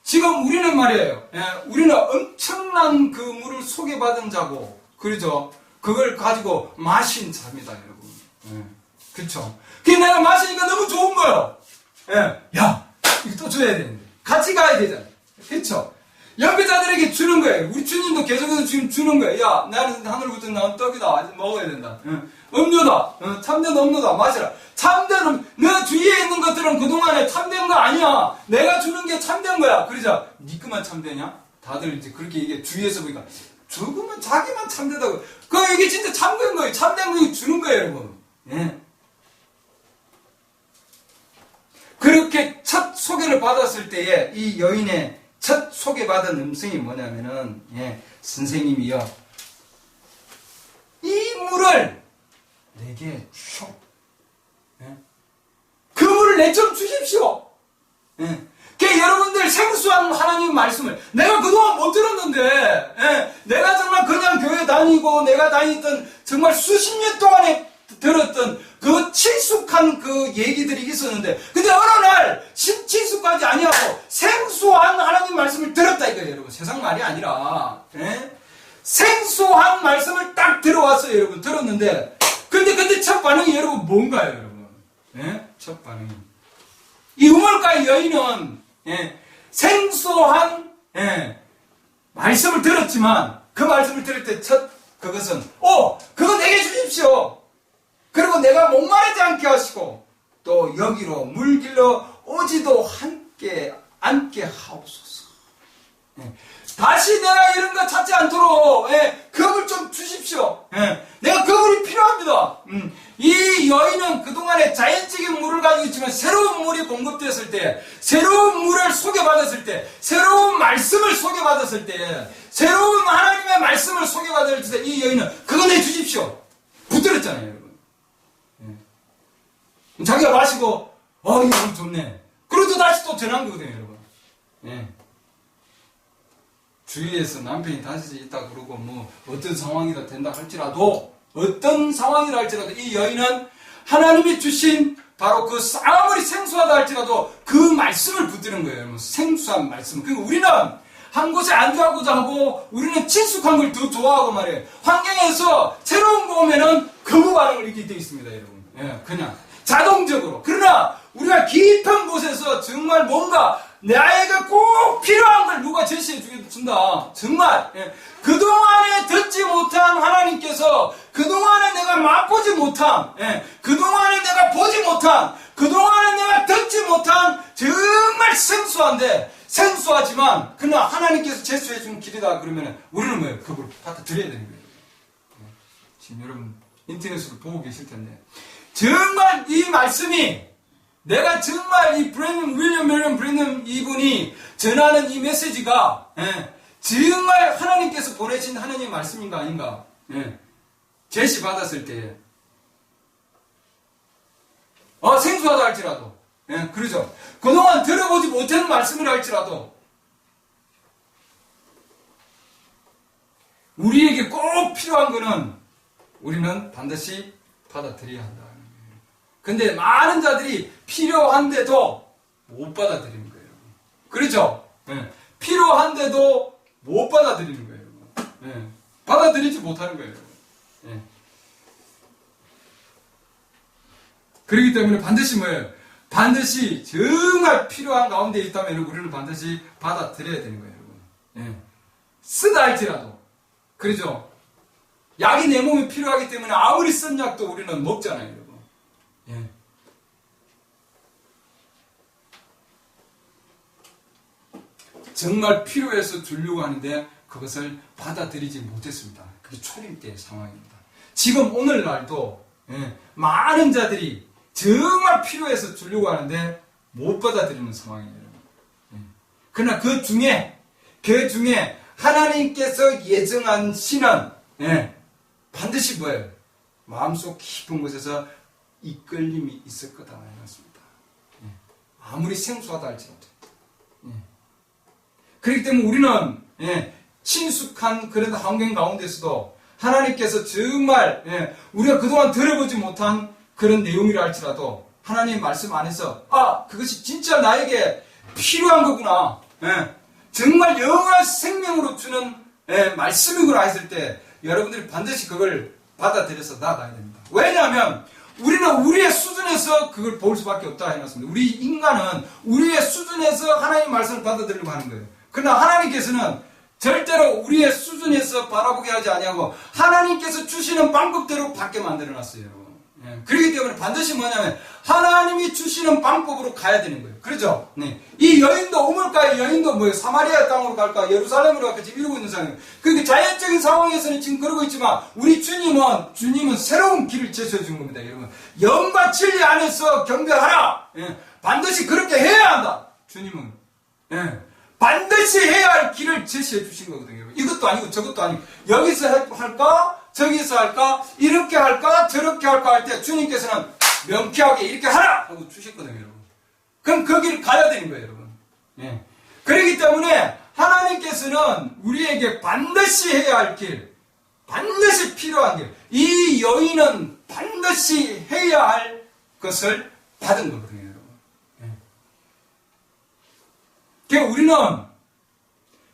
지금 우리는 말이에요. 우리는 엄청난 그 물을 소개받은 자고 그렇죠? 그걸 가지고 마신 자입니다, 여러분. 그렇죠? 그 내가 마시니까 너무 좋은 거예요. 야, 이거 또 줘야 되는데 같이 가야 되잖아요. 그렇죠? 옆에 자들에게 주는 거예요. 우리 주님도 계속해서 지금 주는 거예요. 야, 나는 하늘부터 나온 떡이다. 먹어야 된다. 음료다. 참된 음료다. 마시라. 참된 내 주위에 있는 것들은 그동안에 참된 거 아니야. 내가 주는 게 참된 거야. 그러자 니 그만 참되냐? 다들 이제 그렇게 이게 주위에서 보니까 저거만 자기만 참되다고. 이게 진짜 참된 거예요. 참된 거 주는 거예요, 여러분. 예. 그렇게 첫 소개를 받았을 때에 이 여인의 첫 소개받은 음성이 뭐냐면은 선생님이여 이 물을 내게 주쇼. 그 물을 내 좀 주십시오. 여러분들 생수한 하나님 말씀을 내가 그동안 못 들었는데 내가 정말 그냥 교회 다니고 내가 다니던 정말 수십 년 동안에 들었던 그 친숙한 그 얘기들이 있었는데 근데 어느 날 친숙하지 아니하고 생소한 하나님 말씀을 들었다 이거예요, 여러분. 세상 말이 아니라 생소한 말씀을 딱 들어왔어요, 여러분. 들었는데 근데 첫 반응이 여러분 뭔가요, 여러분? 첫 반응이 이 우물가의 여인은 생소한 말씀을 들었지만 그 말씀을 들을 때 그것은 그거 내게 주십시오. 그리고 내가 목마르지 않게 하시고 또 여기로 물길로 오지도 함께 앉게 하옵소서. 다시 내가 이런 거 찾지 않도록 그 물 좀 주십시오. 내가 그 물이 필요합니다. 이 여인은 그동안에 자연적인 물을 가지고 있지만 새로운 물이 공급됐을 때 새로운 물을 소개받았을 때 새로운 말씀을 소개받았을 때 새로운 하나님의 말씀을 소개받았을 때 이 여인은 그거 내주십시오. 붙들었잖아요, 여러분. 자기가 마시고 이거 너무 좋네. 그래도 다시 또 전한 거거든요, 여러분. 주위에서 남편이 다시 있다 그러고 뭐 어떤 상황이다 된다 할지라도 이 여인은 하나님이 주신 바로 그 아무리 생소하다 할지라도 그 말씀을 붙드는 거예요, 여러분. 생소한 말씀. 그리고 우리는 한 곳에 안주하고자 하고 우리는 친숙한 걸 더 좋아하고 말이에요. 환경에서 새로운 거 오면은 거부 반응을 일으키게 되어 있습니다, 여러분. 그냥 자동적으로. 그러나 우리가 깊은 곳에서 정말 뭔가 나에게 꼭 필요한 걸 누가 제시해 준다. 정말 그동안에 듣지 못한 하나님께서 그동안에 내가 맛보지 못한 그동안에 내가 보지 못한 그동안에 내가 듣지 못한 정말 생소하지만 그러나 하나님께서 제시해 준 길이다 그러면 우리는 뭐예요? 그걸 받아들여야 되는 거예요. 지금 여러분 인터넷으로 보고 계실 텐데 정말 이 말씀이 내가 정말 이 윌리엄 메리엄 브랜넘 이분이 전하는 이 메시지가 정말 하나님께서 보내신 하나님의 말씀인가 아닌가 제시 받았을 때 생소하다 할지라도 예, 그러죠. 그동안 들어보지 못한 말씀이라 할지라도 우리에게 꼭 필요한 거는 우리는 반드시 받아들여야 한다. 근데 많은 자들이 필요한데도 못 받아들이는 거예요. 그렇죠? 예, 필요한데도 못 받아들이는 거예요. 예, 받아들이지 못하는 거예요. 예. 그렇기 때문에 반드시 뭐예요? 반드시 정말 필요한 가운데 있다면 우리는 반드시 받아들여야 되는 거예요. 예. 쓰다 할지라도. 그렇죠? 약이 내 몸에 필요하기 때문에 아무리 쓴 약도 우리는 먹잖아요, 여러분. 예. 정말 필요해서 주려고 하는데 그것을 받아들이지 못했습니다. 그게 초림 때의 상황입니다. 지금 오늘날도 많은 자들이 정말 필요해서 주려고 하는데 못 받아들이는 상황이에요. 그러나 그 중에 하나님께서 예정한 신은 반드시 뭐예요? 마음속 깊은 곳에서 이끌림이 있을 거다 말했습니다. 아무리 생소하다 할지라도. 그렇기 때문에 우리는 친숙한 그런 환경 가운데서도 하나님께서 정말 우리가 그동안 들어보지 못한 그런 내용이라 할지라도 하나님의 말씀 안에서 그것이 진짜 나에게 필요한 거구나. 정말 영원한 생명으로 주는 말씀이구나 했을 때 여러분들이 반드시 그걸 받아들여서 나가야 됩니다. 왜냐하면 우리는 우리의 수준에서 그걸 볼 수밖에 없다 해놨습니다. 우리 인간은 우리의 수준에서 하나님의 말씀을 받아들이려고 하는 거예요. 그러나 하나님께서는 절대로 우리의 수준에서 바라보게 하지 아니하고 하나님께서 주시는 방법대로 받게 만들어놨어요. 그렇기 때문에 반드시 뭐냐면 하나님이 주시는 방법으로 가야 되는 거예요. 그렇죠? 네. 이 여인도 우물가의 여인도 뭐예요? 사마리아 땅으로 갈까? 예루살렘으로 갈까? 지금 이러고 있는 상황이에요. 그러니까 자연적인 상황에서는 지금 그러고 있지만 우리 주님은 새로운 길을 제시해 준 겁니다. 여러분. 영과 진리 안에서 경배하라. 반드시 그렇게 해야 한다. 주님은. 반드시 해야 할 길을 제시해 주신 거거든요. 이것도 아니고 저것도 아니고 여기서 할까? 저기서 할까? 이렇게 할까? 저렇게 할까? 할 때 주님께서는 명쾌하게 이렇게 하라! 하고 주셨거든요, 여러분. 그럼 그 길을 가야 되는 거예요, 여러분. 그렇기 때문에 하나님께서는 우리에게 반드시 해야 할 길, 반드시 필요한 길, 이 여인은 반드시 해야 할 것을 받은 거거든요, 여러분. 그러니까 우리는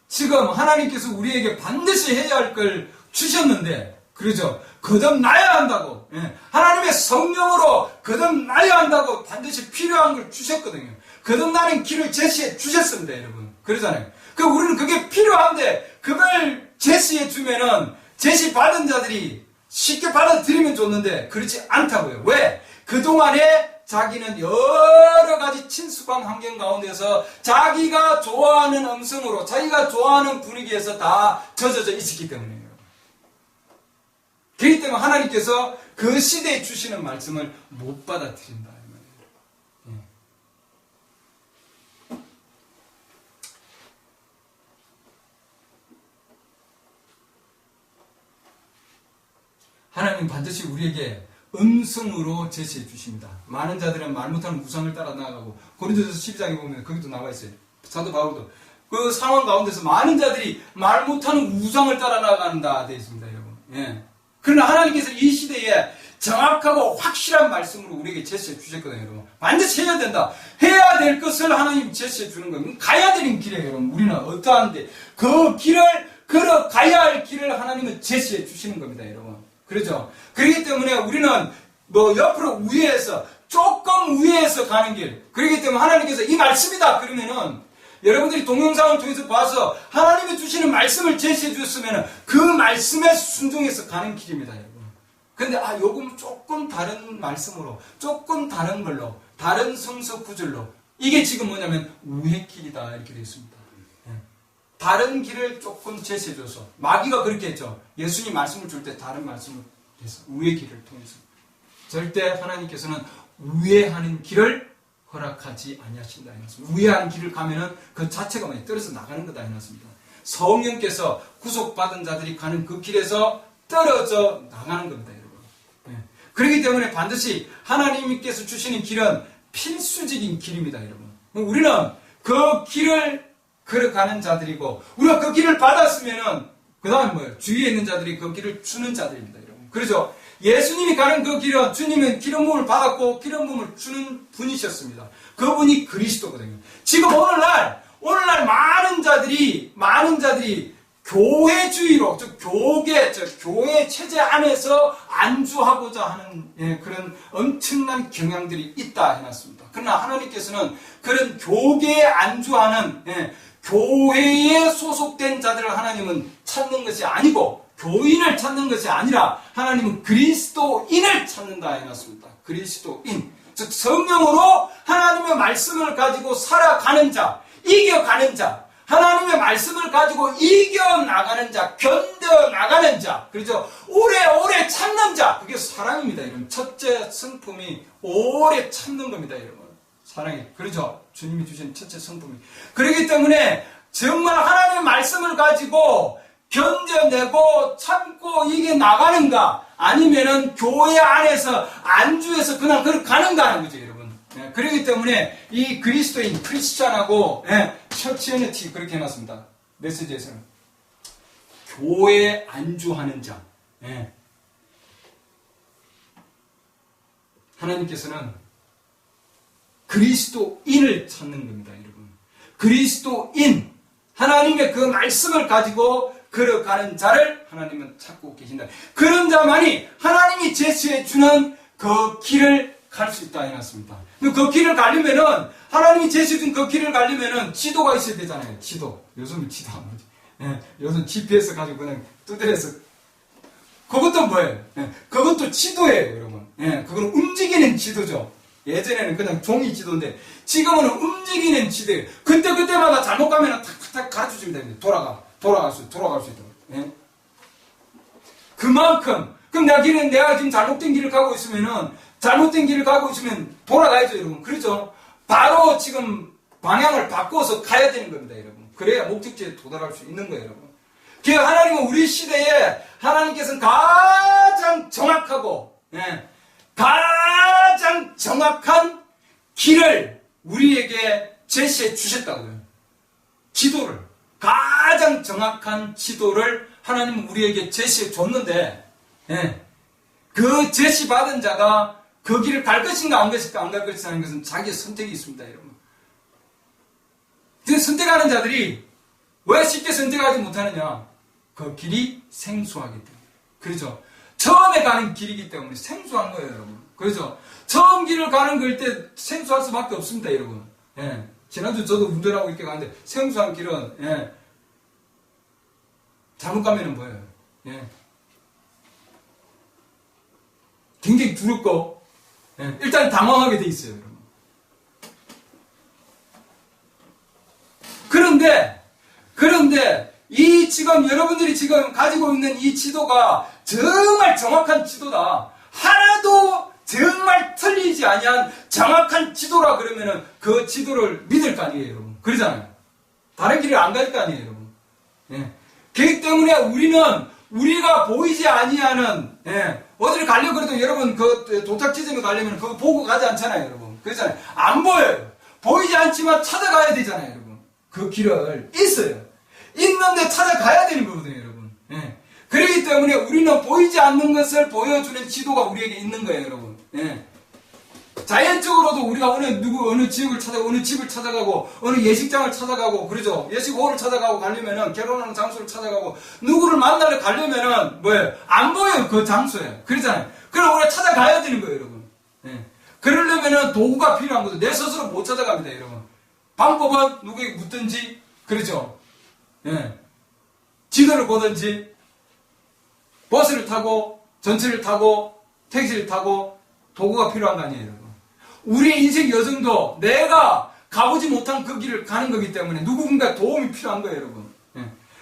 지금 하나님께서 우리에게 반드시 해야 할 걸 주셨는데, 그러죠? 거듭나야 한다고. 하나님의 성령으로 거듭나야 한다고 반드시 필요한 걸 주셨거든요. 거듭나는 길을 제시해 주셨습니다, 여러분. 그러잖아요. 우리는 그게 필요한데, 그걸 제시해 주면은, 제시 받은 자들이 쉽게 받아들이면 좋는데, 그렇지 않다고요. 왜? 그동안에 자기는 여러 가지 친숙한 환경 가운데서 자기가 좋아하는 음성으로, 자기가 좋아하는 분위기에서 다 젖어져 있었기 때문이에요. 그렇기 때문에 하나님께서 그 시대에 주시는 말씀을 못 받아들인다. 하나님 반드시 우리에게 음성으로 제시해 주십니다. 많은 자들은 말 못하는 우상을 따라 나아가고 고린도서 12장에 보면 거기도 나와 있어요. 사도 바울도 그 상황 가운데서 많은 자들이 말 못하는 우상을 따라 나아간다 되어 있습니다, 여러분. 그러나 하나님께서 이 시대에 정확하고 확실한 말씀으로 우리에게 제시해 주셨거든요, 여러분. 반드시 해야 된다. 해야 될 것을 하나님 제시해 주는 거예요. 가야 되는 길이에요, 여러분. 우리는 어떠한데 그 길을 걸어가야 할 길을 하나님은 제시해 주시는 겁니다, 여러분. 그렇죠? 그렇기 때문에 우리는 옆으로 조금 위에서 가는 길. 그렇기 때문에 하나님께서 이 말씀이다 그러면은 여러분들이 동영상을 통해서 봐서 하나님이 주시는 말씀을 제시해 주셨으면 그 말씀에 순종해서 가는 길입니다, 여러분. 근데 요금 조금 다른 말씀으로, 조금 다른 걸로, 다른 성서 구절로 이게 지금 뭐냐면 우회 길이다 이렇게 되어 있습니다. 다른 길을 조금 제시해 줘서 마귀가 그렇게 했죠. 예수님 말씀을 줄 때 다른 말씀을 해서 우회 길을 통해서 절대 하나님께서는 우회하는 길을 허락하지 아니하신다 해놨습니다. 우회하는 길을 가면은 그 자체가 떨어져 나가는 거다 해놨습니다. 성령께서 구속받은 자들이 가는 그 길에서 떨어져 나가는 겁니다, 여러분. 그렇기 때문에 반드시 하나님께서 주시는 길은 필수적인 길입니다, 여러분. 우리는 그 길을 걸어가는 자들이고, 우리가 그 길을 받았으면은, 그 다음에 뭐예요? 주위에 있는 자들이 그 길을 주는 자들입니다, 여러분. 그렇죠? 예수님이 가는 그 길은 주님은 기름 부음을 받았고, 기름 부음을 주는 분이셨습니다. 그분이 그리스도거든요. 지금 오늘날 많은 자들이 교회주의로, 즉 교회 체제 안에서 안주하고자 하는 그런 엄청난 경향들이 있다 해놨습니다. 그러나 하나님께서는 그런 교계에 안주하는 교회에 소속된 자들을 하나님은 찾는 것이 아니고 교인을 찾는 것이 아니라 하나님은 그리스도인을 찾는다 해놨습니다. 그리스도인, 즉 성령으로 하나님의 말씀을 가지고 살아가는 자, 이겨가는 자, 하나님의 말씀을 가지고 이겨나가는 자, 견뎌나가는 자, 그렇죠? 오래 참는 자, 그게 사랑입니다, 여러분. 첫째 성품이 오래 참는 겁니다, 여러분. 사랑이. 그렇죠? 주님이 주신 첫째 성품이. 그렇기 때문에 정말 하나님의 말씀을 가지고 견뎌내고 참고 이겨나가는가, 아니면은 교회 안에서 안주해서 그냥 가는가 하는 거죠, 여러분. 그렇기 때문에 이 그리스도인 크리스찬하고 처치어니티 그렇게 해놨습니다. 메시지에서는 교회에 안주하는 자. 하나님께서는 그리스도인을 찾는 겁니다, 여러분. 그리스도인, 하나님의 그 말씀을 가지고 걸어가는 자를 하나님은 찾고 계신다. 그런 자만이 하나님이 제시해 주는 그 길을 갈 수 있다 해놨습니다. 그 길을 가려면은, 하나님이 제시해준 그 길을 가려면은 지도가 있어야 되잖아요. 지도. 요즘은 지도 안 오지. 요즘 GPS 가지고 그냥 두드려서. 그것도 뭐예요? 그것도 지도예요, 여러분. 그건 움직이는 지도죠. 예전에는 그냥 종이 지도인데, 지금은 움직이는 지도예요. 그때마다 잘못 가면은 탁탁탁 가르쳐 주면 됩니다. 돌아갈 수 있도록. 그만큼, 그럼 내가 지금 잘못된 길을 가고 있으면 돌아가야죠, 여러분. 그렇죠? 바로 지금 방향을 바꿔서 가야 되는 겁니다, 여러분. 그래야 목적지에 도달할 수 있는 거예요, 여러분. 그러니까 하나님은 우리 시대에 하나님께서는 가장 정확하고, 가장 정확한 길을 우리에게 제시해 주셨다고요. 지도를. 가장 정확한 지도를 하나님은 우리에게 제시해 줬는데, 그 제시받은 자가 그 길을 갈 것인가 안 갈 것인가 하는 것은 자기의 선택이 있습니다, 여러분. 그 선택하는 자들이 왜 쉽게 선택하지 못하느냐? 그 길이 생소하기 때문에. 그렇죠? 처음에 가는 길이기 때문에 생소한 거예요, 여러분. 그렇죠? 처음 길을 가는 거일 때 생소할 수밖에 없습니다, 여러분. 지난주 저도 운전하고 이렇게 가는데 생소한 길은 잘못 가면은 뭐예요? 굉장히 두렵고 일단 당황하게 돼 있어요, 여러분. 그런데 이 지금 여러분들이 지금 가지고 있는 이 지도가 정말 정확한 지도다. 하나도 정말 틀리지 아니한 정확한 지도라 그러면은 그 지도를 믿을 거 아니에요, 여러분. 그러잖아요. 다른 길을 안 갈 거 아니에요, 여러분. 그렇기 때문에 우리가 보이지 아니하는 어디를 가려고 그래도 여러분 그 도착 지점에 가려면 그거 보고 가지 않잖아요, 여러분. 그렇잖아요. 안 보여요. 보이지 않지만 찾아가야 되잖아요, 여러분. 그 길을 있는데 찾아가야 되는 거거든요, 여러분. 그렇기 때문에 우리는 보이지 않는 것을 보여주는 지도가 우리에게 있는 거예요, 여러분. 자연적으로도 우리가 어느 지역을 찾아가고, 어느 집을 찾아가고, 어느 예식장을 찾아가고, 그러죠? 예식홀을 찾아가고 가려면은, 결혼하는 장소를 찾아가고, 누구를 만나러 가려면은, 안 보여요, 그 장소에. 그러잖아요. 그럼 우리가 찾아가야 되는 거예요, 여러분. 그러려면은 도구가 필요한 거죠. 내 스스로 못 찾아갑니다, 여러분. 방법은 누구에게 묻든지, 그렇죠? 지도를 보든지, 버스를 타고, 전철을 타고, 택시를 타고, 도구가 필요한 거 아니에요, 여러분. 우리의 인생 여정도 내가 가보지 못한 그 길을 가는 거기 때문에 누군가 도움이 필요한 거예요, 여러분.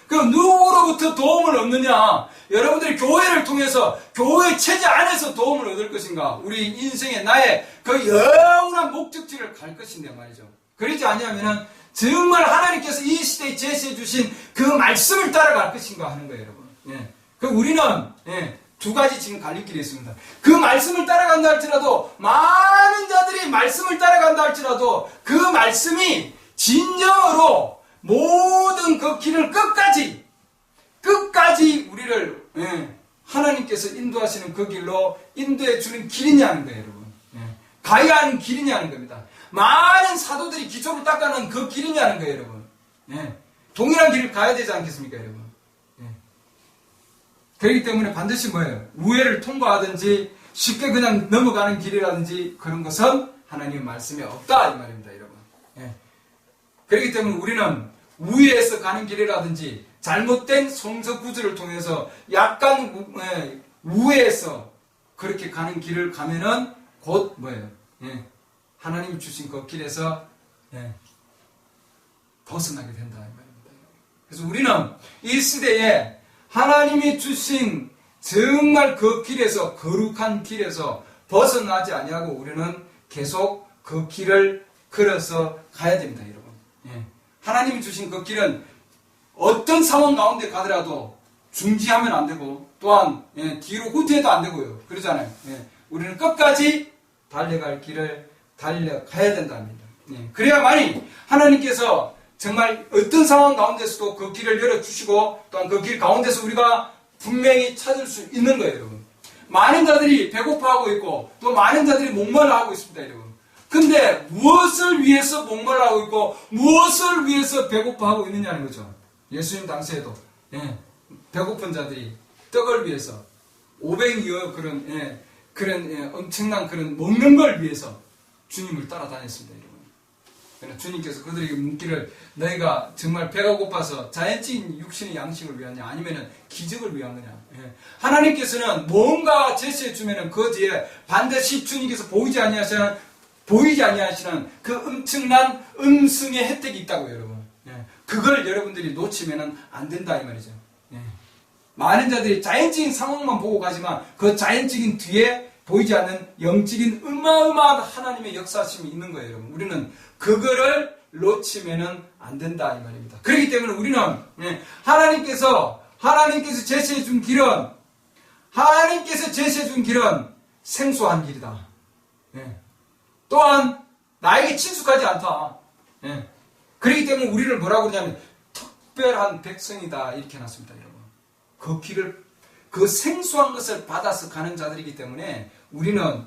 그럼 누구로부터 도움을 얻느냐? 여러분들이 교회를 통해서, 교회 체제 안에서 도움을 얻을 것인가? 우리 인생의 나의 그 영원한 목적지를 갈 것인데 말이죠. 그러지 아니하면은 정말 하나님께서 이 시대에 제시해 주신 그 말씀을 따라갈 것인가 하는 거예요, 여러분. 그 우리는 두 가지 지금 갈림길이 있습니다. 그 말씀을 따라간다 할지라도, 많은 자들이 말씀을 따라간다 할지라도, 그 말씀이 진정으로 모든 그 길을 끝까지 우리를 하나님께서 인도하시는 그 길로 인도해 주는 길이냐는 거예요, 여러분. 가야 하는 길이냐는 겁니다. 많은 사도들이 기초를 닦아놓은 그 길이냐는 거예요, 여러분. 동일한 길을 가야 되지 않겠습니까, 여러분? 그렇기 때문에 반드시 뭐예요? 우회를 통과하든지 쉽게 그냥 넘어가는 길이라든지 그런 것은 하나님의 말씀에 없다 이 말입니다, 여러분. 그렇기 때문에 우리는 우회에서 가는 길이라든지 잘못된 성서 구조를 통해서 약간 우회에서 그렇게 가는 길을 가면은 곧 뭐예요? 하나님이 주신 그 길에서 벗어나게 된다 이 말입니다. 그래서 우리는 이 시대에 하나님이 주신 정말 그 길에서, 거룩한 길에서 벗어나지 아니하고 우리는 계속 그 길을 걸어서 가야 됩니다, 여러분. 하나님이 주신 그 길은 어떤 상황 가운데 가더라도 중지하면 안 되고, 또한 뒤로 후퇴해도 안 되고요. 그러잖아요. 우리는 끝까지 달려갈 길을 달려가야 된답니다. 그래야만이 하나님께서 정말 어떤 상황 가운데서도 그 길을 열어주시고, 또한 그 길 가운데서 우리가 분명히 찾을 수 있는 거예요, 여러분. 많은 자들이 배고파하고 있고, 또 많은 자들이 목말라하고 있습니다, 여러분. 근데 무엇을 위해서 목말라하고 있고, 무엇을 위해서 배고파하고 있느냐는 거죠. 예수님 당시에도 배고픈 자들이 떡을 위해서 500여 그런 엄청난 그런 먹는 걸 위해서 주님을 따라다녔습니다, 여러분. 그러나 주님께서 그들에게 묻기를, 너희가 정말 배가 고파서 자연적인 육신의 양식을 위하냐, 아니면은 기적을 위한 거냐. 하나님께서는 뭔가 제시해 주면은 그 뒤에 반드시 주님께서 보이지 아니하시는 그 엄청난 음성의 혜택이 있다고요, 여러분. 그걸 여러분들이 놓치면은 안 된다 이 말이죠. 많은 자들이 자연적인 상황만 보고 가지만 그 자연적인 뒤에 보이지 않는 영적인 어마어마한 하나님의 역사심이 있는 거예요, 여러분. 우리는 그거를 놓치면은 안 된다 이 말입니다. 그렇기 때문에 우리는 하나님께서 제시해 준 길은 생소한 길이다. 또한 나에게 친숙하지 않다. 그렇기 때문에 우리를 뭐라고 그러냐면 특별한 백성이다 이렇게 해놨습니다, 여러분. 그 길을, 그 생소한 것을 받아서 가는 자들이기 때문에 우리는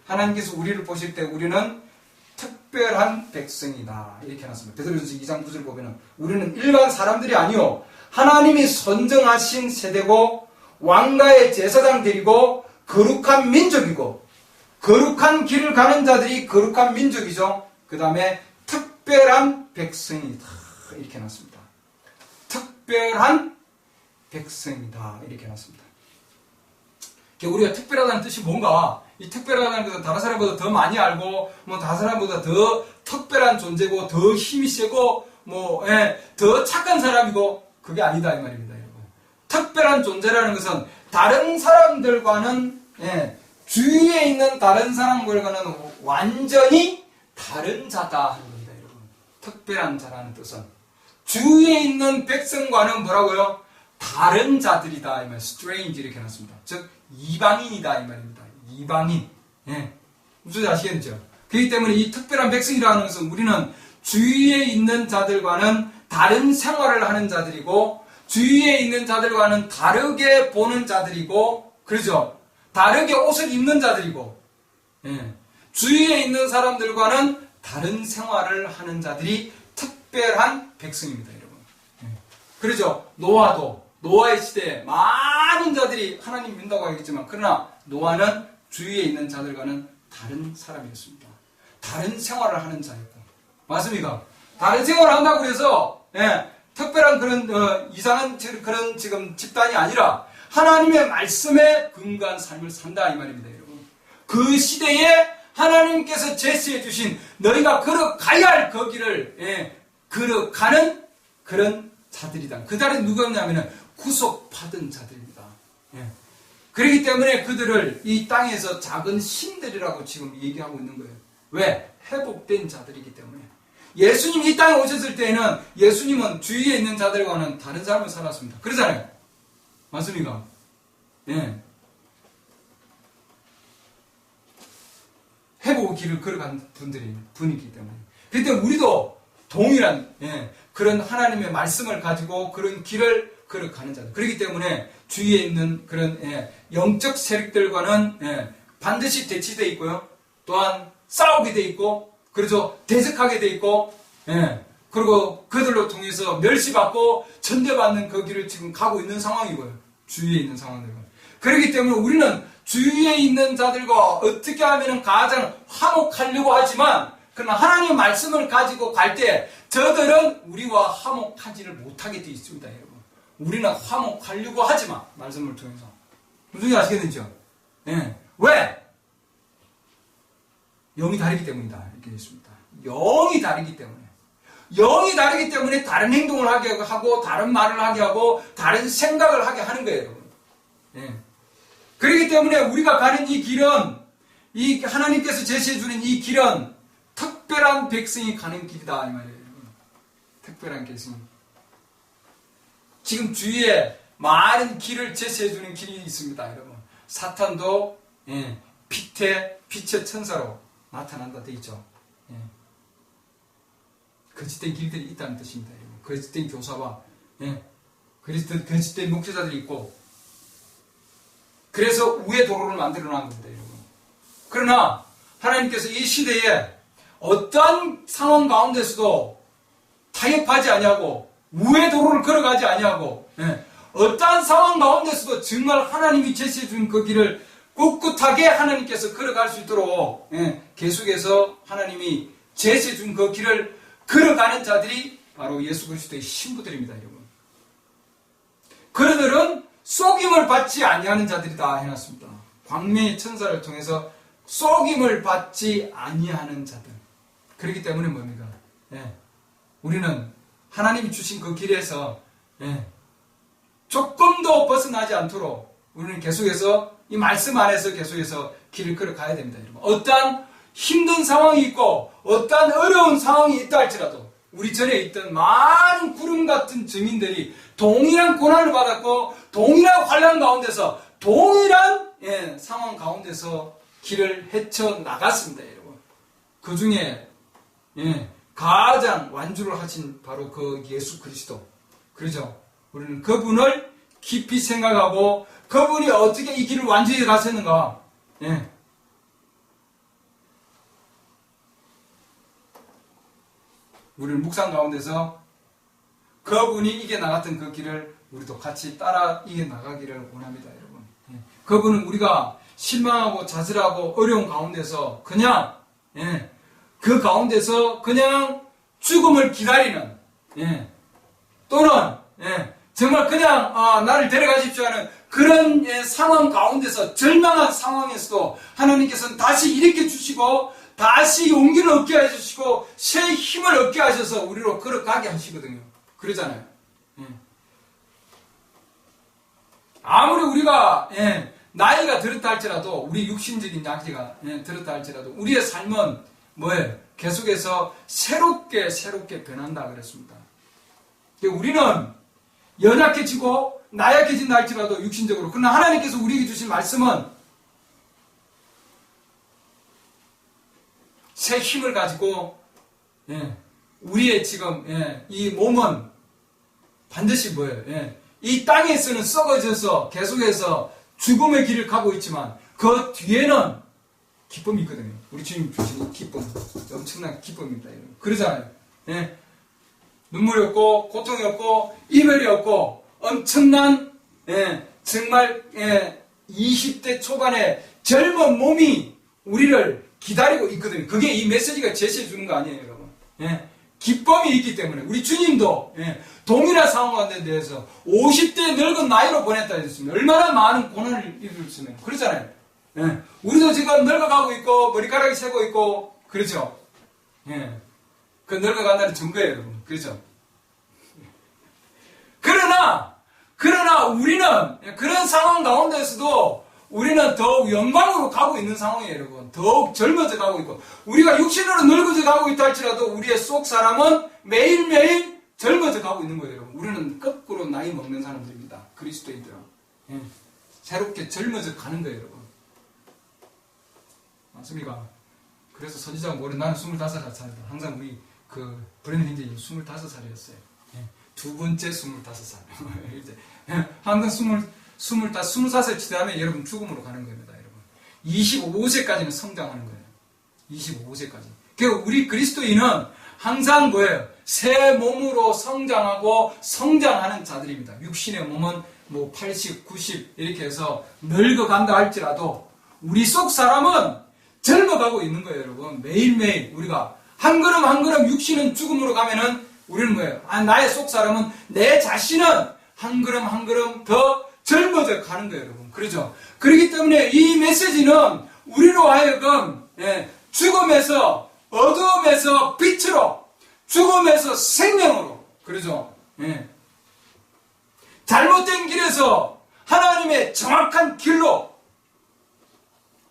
하나님께서 우리를 보실 때 우리는 특별한 백성이다 이렇게 해놨습니다. 베드로전서 2장 9절 보면은 우리는 일반 사람들이 아니요 하나님이 선정하신 세대고 왕가의 제사장들이고 거룩한 민족이고, 거룩한 길을 가는 자들이 거룩한 민족이죠. 그 다음에 특별한 백성이다 이렇게 해놨습니다. 특별한 백성이다 이렇게 해놨습니다. 우리가 특별하다는 뜻이 뭔가, 이 특별하다는 것은 다른 사람보다 더 많이 알고, 다른 사람보다 더 특별한 존재고, 더 힘이 세고, 더 착한 사람이고, 그게 아니다 이 말입니다, 여러분. 특별한 존재라는 것은 다른 사람들과는, 주위에 있는 다른 사람들과는 완전히 다른 자다 하는 겁니다, 여러분. 특별한 자라는 뜻은 주위에 있는 백성과는 뭐라고요? 다른 자들이다 이 말, strange 이렇게 해놨습니다. 즉 이방인이다 이 말입니다. 이방인. 무슨 아시겠죠? 그렇기 때문에 이 특별한 백성이라는 것은 우리는 주위에 있는 자들과는 다른 생활을 하는 자들이고, 주위에 있는 자들과는 다르게 보는 자들이고, 그렇죠? 다르게 옷을 입는 자들이고, 주위에 있는 사람들과는 다른 생활을 하는 자들이 특별한 백성입니다, 여러분. 그렇죠? 노아의 시대에 많은 자들이 하나님 믿는다고 하겠지만, 그러나 노아는 주위에 있는 자들과는 다른 사람이었습니다. 다른 생활을 하는 자였고, 맞습니까? 다른 생활을 한다고 해서 특별한 그런 이상한 그런 지금 집단이 아니라 하나님의 말씀에 근거한 삶을 산다 이 말입니다, 여러분. 그 시대에 하나님께서 제시해 주신 너희가 걸어가야 할 그 길을 걸어가는 그런 자들이다. 그 자들이 누구였냐면 구속받은 자들입니다. 그렇기 때문에 그들을 이 땅에서 작은 신들이라고 지금 얘기하고 있는 거예요. 왜? 회복된 자들이기 때문에. 예수님이 이 땅에 오셨을 때에는 예수님은 주위에 있는 자들과는 다른 삶을 살았습니다. 그러잖아요. 맞습니까? 해보고 길을 걸어간 분이기 때문에. 그렇기 때문에 우리도 동일한 그런 하나님의 말씀을 가지고 그런 길을 걸어가는 자들. 그렇기 때문에 주위에 있는 그런 영적 세력들과는 반드시 대치되어 있고요. 또한 싸우게 돼 있고, 그렇죠. 대적하게 돼 있고, 그리고 그들로 통해서 멸시받고 천대받는 그 길을 지금 가고 있는 상황이고요. 주위에 있는 상황들과. 그렇기 때문에 우리는 주위에 있는 자들과 어떻게 하면 가장 화목하려고 하지만, 그러나 하나님의 말씀을 가지고 갈 때 저들은 우리와 화목하지를 못하게 되어 있습니다, 여러분. 우리는 화목하려고 하지만 말씀을 통해서. 무슨 일 아시겠는지요? 왜? 영이 다르기 때문이다. 이렇게 되어 있습니다. 영이 다르기 때문에. 영이 다르기 때문에 다른 행동을 하게 하고, 다른 말을 하게 하고, 다른 생각을 하게 하는 거예요, 여러분. 그렇기 때문에 우리가 가는 이 길은, 이 하나님께서 제시해주는 이 길은 특별한 백성이 가는 길이다, 이 말이에요, 여러분. 특별한 백성이. 지금 주위에 많은 길을 제시해주는 길이 있습니다, 여러분. 사탄도, 빛의 천사로 나타난다 돼 있죠. 거짓된 길들이 있다는 뜻입니다. 여러분. 거짓된 교사와 거짓된 목회자들이 있고, 그래서 우의 도로를 만들어 놓은 겁니다. 여러분. 그러나 하나님께서 이 시대에 어떠한 상황 가운데서도 타협하지 아니하고 우의 도로를 걸어가지 아니하고 어떠한 상황 가운데서도 정말 하나님이 제시해 준 그 길을 꿋꿋하게 하나님께서 걸어갈 수 있도록 계속해서 하나님이 제시해 준 그 길을 걸어가는 자들이 바로 예수 그리스도의 신부들입니다, 여러분. 그들은 속임을 받지 아니하는 자들이다 해놨습니다. 광명의 천사를 통해서 속임을 받지 아니하는 자들. 그렇기 때문에 뭡니까? 우리는 하나님이 주신 그 길에서 조금도 벗어나지 않도록 우리는 계속해서 이 말씀 안에서 계속해서 길을 걸어가야 됩니다, 여러분. 어떠한 힘든 상황이 있고 어떠한 어려운 상황이 있다 할지라도 우리 전에 있던 많은 구름 같은 증인들이 동일한 고난을 받았고 동일한 환난 가운데서 동일한 상황 가운데서 길을 헤쳐나갔습니다, 여러분. 그 중에 가장 완주를 하신 바로 그 예수 그리스도. 그렇죠? 우리는 그분을 깊이 생각하고 그분이 어떻게 이 길을 완전히 가셨는가. 우리는 묵상 가운데서 그분이 이겨나갔던 그 길을 우리도 같이 따라 이겨나가기를 원합니다, 여러분. 그분은 우리가 실망하고 좌절하고 어려운 가운데서 그냥 그 가운데서 그냥 죽음을 기다리는 또는 정말 그냥 나를 데려가십시오 하는 그런 상황 가운데서 절망한 상황에서도 하나님께서는 다시 일으켜 주시고 다시 용기를 얻게 해주시고 새 힘을 얻게 하셔서 우리로 걸어가게 하시거든요. 그러잖아요. 아무리 우리가 나이가 들었다 할지라도 우리 육신적인 나이가 들었다 할지라도 우리의 삶은 뭐예요? 계속해서 새롭게 변한다 그랬습니다. 우리는 연약해지고 나약해진다 할지라도 육신적으로, 그러나 하나님께서 우리에게 주신 말씀은 새 힘을 가지고 우리의 지금 이 몸은 반드시 뭐예요? 이 땅에서는 썩어져서 계속해서 죽음의 길을 가고 있지만 그 뒤에는 기쁨이 있거든요. 우리 주님 주신 기쁨, 엄청난 기쁨입니다. 그러잖아요. 눈물이 없고 고통이 없고 이별이 없고 엄청난 정말 20대 초반의 젊은 몸이 우리를 기다리고 있거든요. 그게 이 메시지가 제시해 주는 거 아니에요, 여러분. 기쁨이 있기 때문에 우리 주님도 동일한 상황에 대해서 50대 늙은 나이로 보냈다 했습니다. 얼마나 많은 고난을 입었으면 그렇잖아요. 우리도 지금 늙어가고 있고 머리카락이 새고 있고 그렇죠. 그 늙어간다는 증거예요, 여러분. 그렇죠. 그러나 우리는 그런 상황 가운데서도 우리는 더욱 영광으로 가고 있는 상황이에요, 여러분. 더욱 젊어져 가고 있고 우리가 육신으로 늙어져 가고 있다 할지라도 우리의 속 사람은 매일매일 젊어져 가고 있는 거예요, 여러분. 우리는 거꾸로 나이 먹는 사람들입니다. 그리스도인들은. 새롭게 젊어져 가는 거예요, 여러분. 맞습니까? 그래서 선지자가 뭐래? 나는 25살이다. 항상 우리 그 브랜드 형제님 25살이었어요. 두 번째 25살. 이제 항상 20살 지나면 여러분 죽음으로 가는 겁니다, 여러분. 25세까지는 성장하는 거예요. 25세까지. 그러니까 우리 그리스도인은 항상 뭐예요? 새 몸으로 성장하고 성장하는 자들입니다. 육신의 몸은 뭐 80, 90 이렇게 해서 늙어간다 할지라도 우리 속 사람은 젊어가고 있는 거예요, 여러분. 매일매일 우리가 한 걸음 한 걸음 육신은 죽음으로 가면은 우리는 뭐예요? 나의 속 사람은 내 자신은 한 걸음 한 걸음 더 젊어져 가는 거예요, 여러분. 그렇죠? 그렇기 때문에 이 메시지는 우리로 하여금 죽음에서 어두움에서 빛으로, 죽음에서 생명으로, 그렇죠? 잘못된 길에서 하나님의 정확한 길로,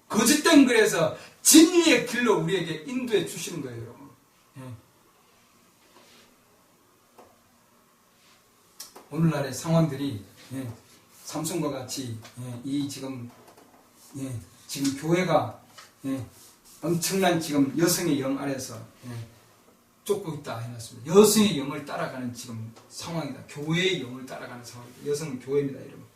거짓된 길에서 진리의 길로 우리에게 인도해 주시는 거예요, 여러분. 오늘날의 상황들이 삼손과 같이 이 지금 교회가 엄청난 지금 여성의 영 아래서 쫓고 있다 해놨습니다. 여성의 영을 따라가는 지금 상황이다. 교회의 영을 따라가는 상황이다. 여성은 교회입니다, 여러분.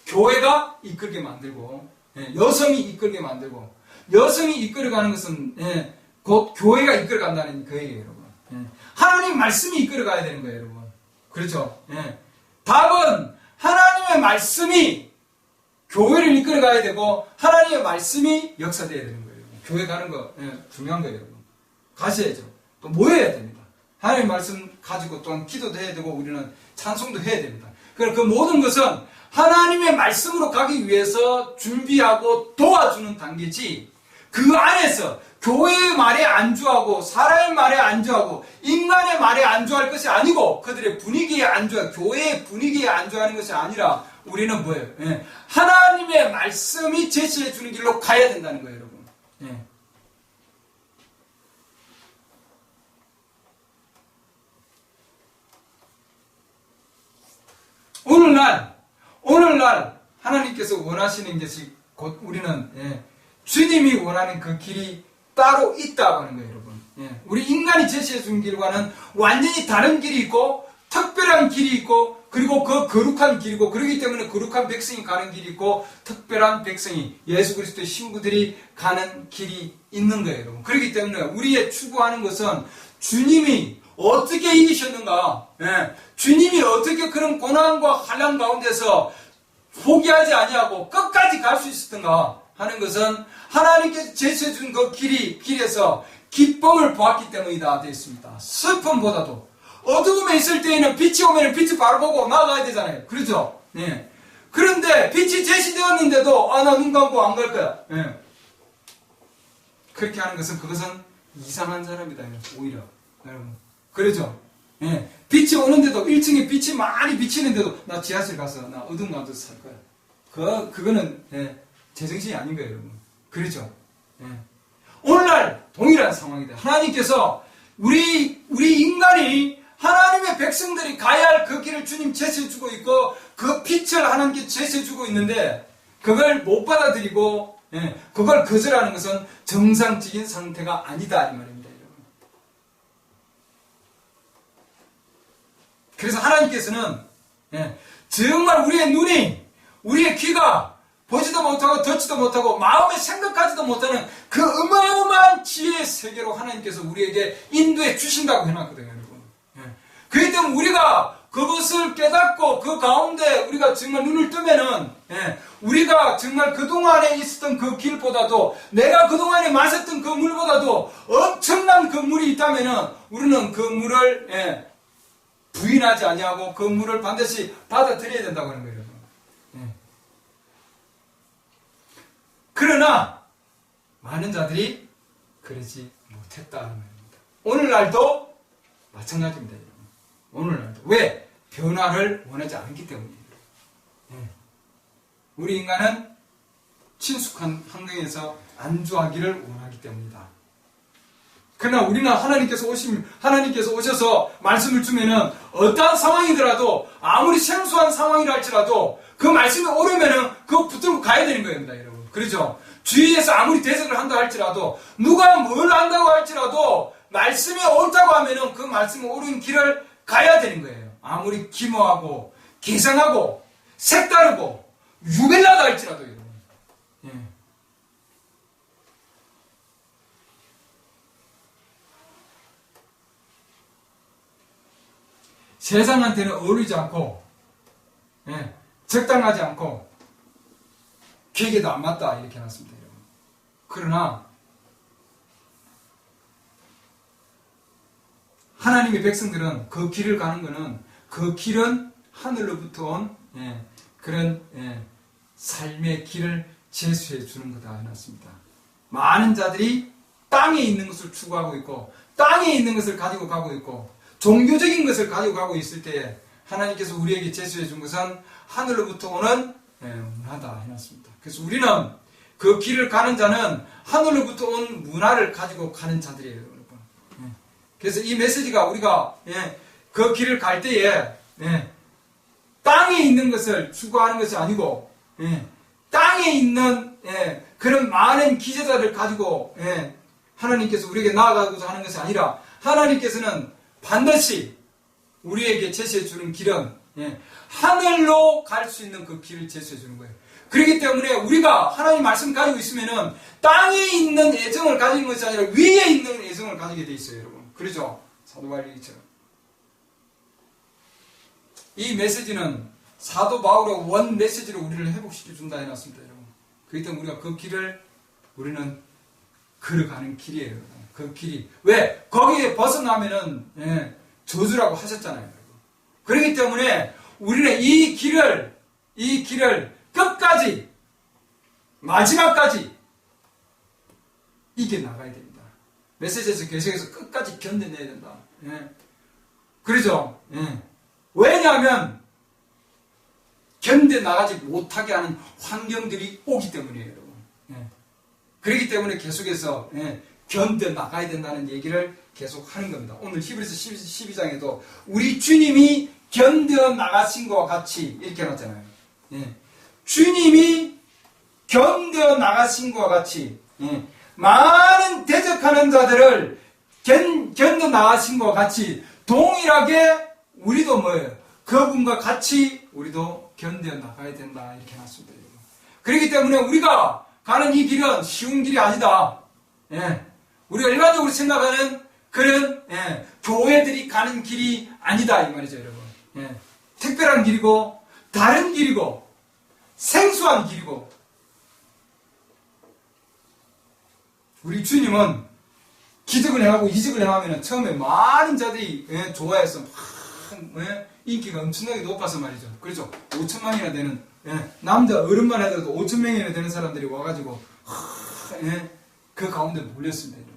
교회가 이끌게 만들고 여성이 이끌게 만들고 여성이 이끌어가는 것은 곧 교회가 이끌어간다는 그 얘기예요, 여러분. 하나님 말씀이 이끌어가야 되는 거예요, 여러분. 그렇죠? 답은 하나님의 말씀이 교회를 이끌어가야 되고 하나님의 말씀이 역사되어야 되는 거예요. 교회 가는 거 중요한 거예요, 여러분. 가셔야죠. 또 모여야 됩니다. 하나님의 말씀 가지고 또한 기도도 해야 되고 우리는 찬송도 해야 됩니다. 그래서 그 모든 것은 하나님의 말씀으로 가기 위해서 준비하고 도와주는 단계지, 그 안에서 교회의 말에 안주하고 사람의 말에 안주하고 인간의 말에 안주할 것이 아니고 그들의 분위기에 안주하고 교회의 분위기에 안주하는 것이 아니라 우리는 뭐예요? 하나님의 말씀이 제시해 주는 길로 가야 된다는 거예요, 여러분. 오늘날 하나님께서 원하시는 것이 곧 우리는 주님이 원하는 그 길이 따로 있다고 하는 거예요, 여러분. 우리 인간이 제시해 준 길과는 완전히 다른 길이 있고 특별한 길이 있고 그리고 그 거룩한 길이고, 그렇기 때문에 거룩한 백성이 가는 길이 있고 특별한 백성이 예수 그리스도의 신부들이 가는 길이 있는 거예요, 여러분. 그렇기 때문에 우리의 추구하는 것은 주님이 어떻게 이기셨는가, 주님이 어떻게 그런 고난과 환난 가운데서 포기하지 아니하고 끝까지 갈 수 있었던가 하는 것은 하나님께서 제시해 준 그 길에서 기쁨을 보았기 때문이다 되어 있습니다. 슬픔보다도 어두움에 있을 때에는 빛이 오면 빛을 바로 보고 나아가야 되잖아요. 그렇죠? 그런데 빛이 제시되었는데도 나 눈 감고 안 갈 거야. 그렇게 하는 것은 그것은 이상한 사람이다. 오히려 여러분. 그렇죠? 빛이 오는데도 1층에 빛이 많이 비치는데도 나 지하실 가서 나 어둠 가운데서 살 거야. 그거는 제정신이 아닌 거예요, 여러분. 그렇죠? 오늘날 동일한 상황이다. 하나님께서 우리 인간이 하나님의 백성들이 가야 할 그 길을 주님 제시해주고 있고 그 빛을 하나님께 제시해주고 있는데 그걸 못 받아들이고 그걸 거절하는 것은 정상적인 상태가 아니다 이 말입니다, 여러분. 그래서 하나님께서는 정말 우리의 눈이, 우리의 귀가 보지도 못하고 듣지도 못하고 마음에 생각하지도 못하는 그 어마어마한 지혜의 세계로 하나님께서 우리에게 인도해 주신다고 해놨거든요, 여러분. 그렇기 때문에 우리가 그것을 깨닫고 그 가운데 우리가 정말 눈을 뜨면은 우리가 정말 그동안에 있었던 그 길보다도 내가 그동안에 마셨던 그 물보다도 엄청난 그 물이 있다면은 우리는 그 물을 부인하지 아니하고 그 물을 반드시 받아들여야 된다고 하는 거예요. 그러나 많은 자들이 그러지 못했다는 말입니다. 오늘날도 마찬가지입니다, 여러분. 오늘날도. 왜? 변화를 원하지 않기 때문이에요. 우리 인간은 친숙한 환경에서 안주하기를 원하기 때문이다. 그러나 우리는 하나님께서 오셔서 말씀을 주면은 어떠한 상황이더라도 아무리 생소한 상황이라 할지라도 그 말씀이 오르면은 그거 붙들고 가야 되는 겁니다, 여러분. 그렇죠? 주위에서 아무리 대적을 한다 할지라도, 누가 뭘 한다고 할지라도, 말씀이 옳다고 하면은 그 말씀이 옳은 길을 가야 되는 거예요. 아무리 기모하고, 개성하고, 색다르고, 유별나다 할지라도, 여러분. 예. 세상한테는 어울리지 않고, 예, 적당하지 않고, 기계도 안 맞다, 이렇게 해놨습니다, 여러분. 그러나, 하나님의 백성들은 그 길을 가는 것은, 그 길은 하늘로부터 온, 예, 그런, 예, 삶의 길을 제수해 주는 거다, 해놨습니다. 많은 자들이 땅에 있는 것을 추구하고 있고, 땅에 있는 것을 가지고 가고 있고, 종교적인 것을 가지고 가고 있을 때, 하나님께서 우리에게 제수해 준 것은 하늘로부터 오는, 예, 문화다, 해놨습니다. 그래서 우리는 그 길을 가는 자는 하늘로부터 온 문화를 가지고 가는 자들이에요, 여러분. 예. 그래서 이 메시지가 우리가, 예, 그 길을 갈 때에, 예, 땅에 있는 것을 추구하는 것이 아니고, 예, 땅에 있는, 예, 그런 많은 기저자를 가지고, 예, 하나님께서 우리에게 나아가고자 하는 것이 아니라, 하나님께서는 반드시 우리에게 제시해 주는 길은, 예, 하늘로 갈 수 있는 그 길을 제시해 주는 거예요. 그렇기 때문에 우리가 하나님 말씀 가지고 있으면은 땅에 있는 애정을 가지는 것이 아니라 위에 있는 애정을 가지게 돼 있어요, 여러분. 그렇죠? 사도 바울 얘기처럼. 이 메시지는 사도 바울의 원 메시지로 우리를 회복시켜 준다 해놨습니다, 여러분. 그렇기 때문에 우리가 그 길을 우리는 걸어가는 길이에요, 여러분. 그 길이. 왜? 거기에 벗어나면은, 예, 저주라고 하셨잖아요, 여러분. 그렇기 때문에 우리는 이 길을 끝까지, 마지막까지 이겨나가야 됩니다. 메시지에서 계속해서 끝까지 견뎌내야 된다. 예. 그러죠? 예. 왜냐하면, 견뎌나가지 못하게 하는 환경들이 오기 때문이에요, 여러분. 예. 그렇기 때문에 계속해서, 예, 견뎌나가야 된다는 얘기를 계속 하는 겁니다. 오늘 히브리서 12장에도 우리 주님이 견뎌나가신 것과 같이 이렇게 해놨잖아요. 예. 주님이 견뎌나가신 것과 같이, 예, 많은 대적하는 자들을 견뎌나가신 것과 같이 동일하게 우리도 뭐예요? 그분과 같이 우리도 견뎌나가야 된다, 이렇게 해놨습니다. 그렇기 때문에 우리가 가는 이 길은 쉬운 길이 아니다. 예. 우리가 일반적으로 생각하는 그런, 예, 교회들이 가는 길이 아니다, 이 말이죠, 여러분. 예. 특별한 길이고, 다른 길이고, 생소한 길이고, 우리 주님은 기적을 행하고 이적을 행하면 처음에 많은 자들이, 예, 좋아해서 막, 예, 인기가 엄청나게 높아서 말이죠. 그렇죠? 5천만이나 되는, 예, 남자 어른만 해도 5천명이나 되는 사람들이 와가지고, 예, 그 가운데 몰렸습니다, 여러분.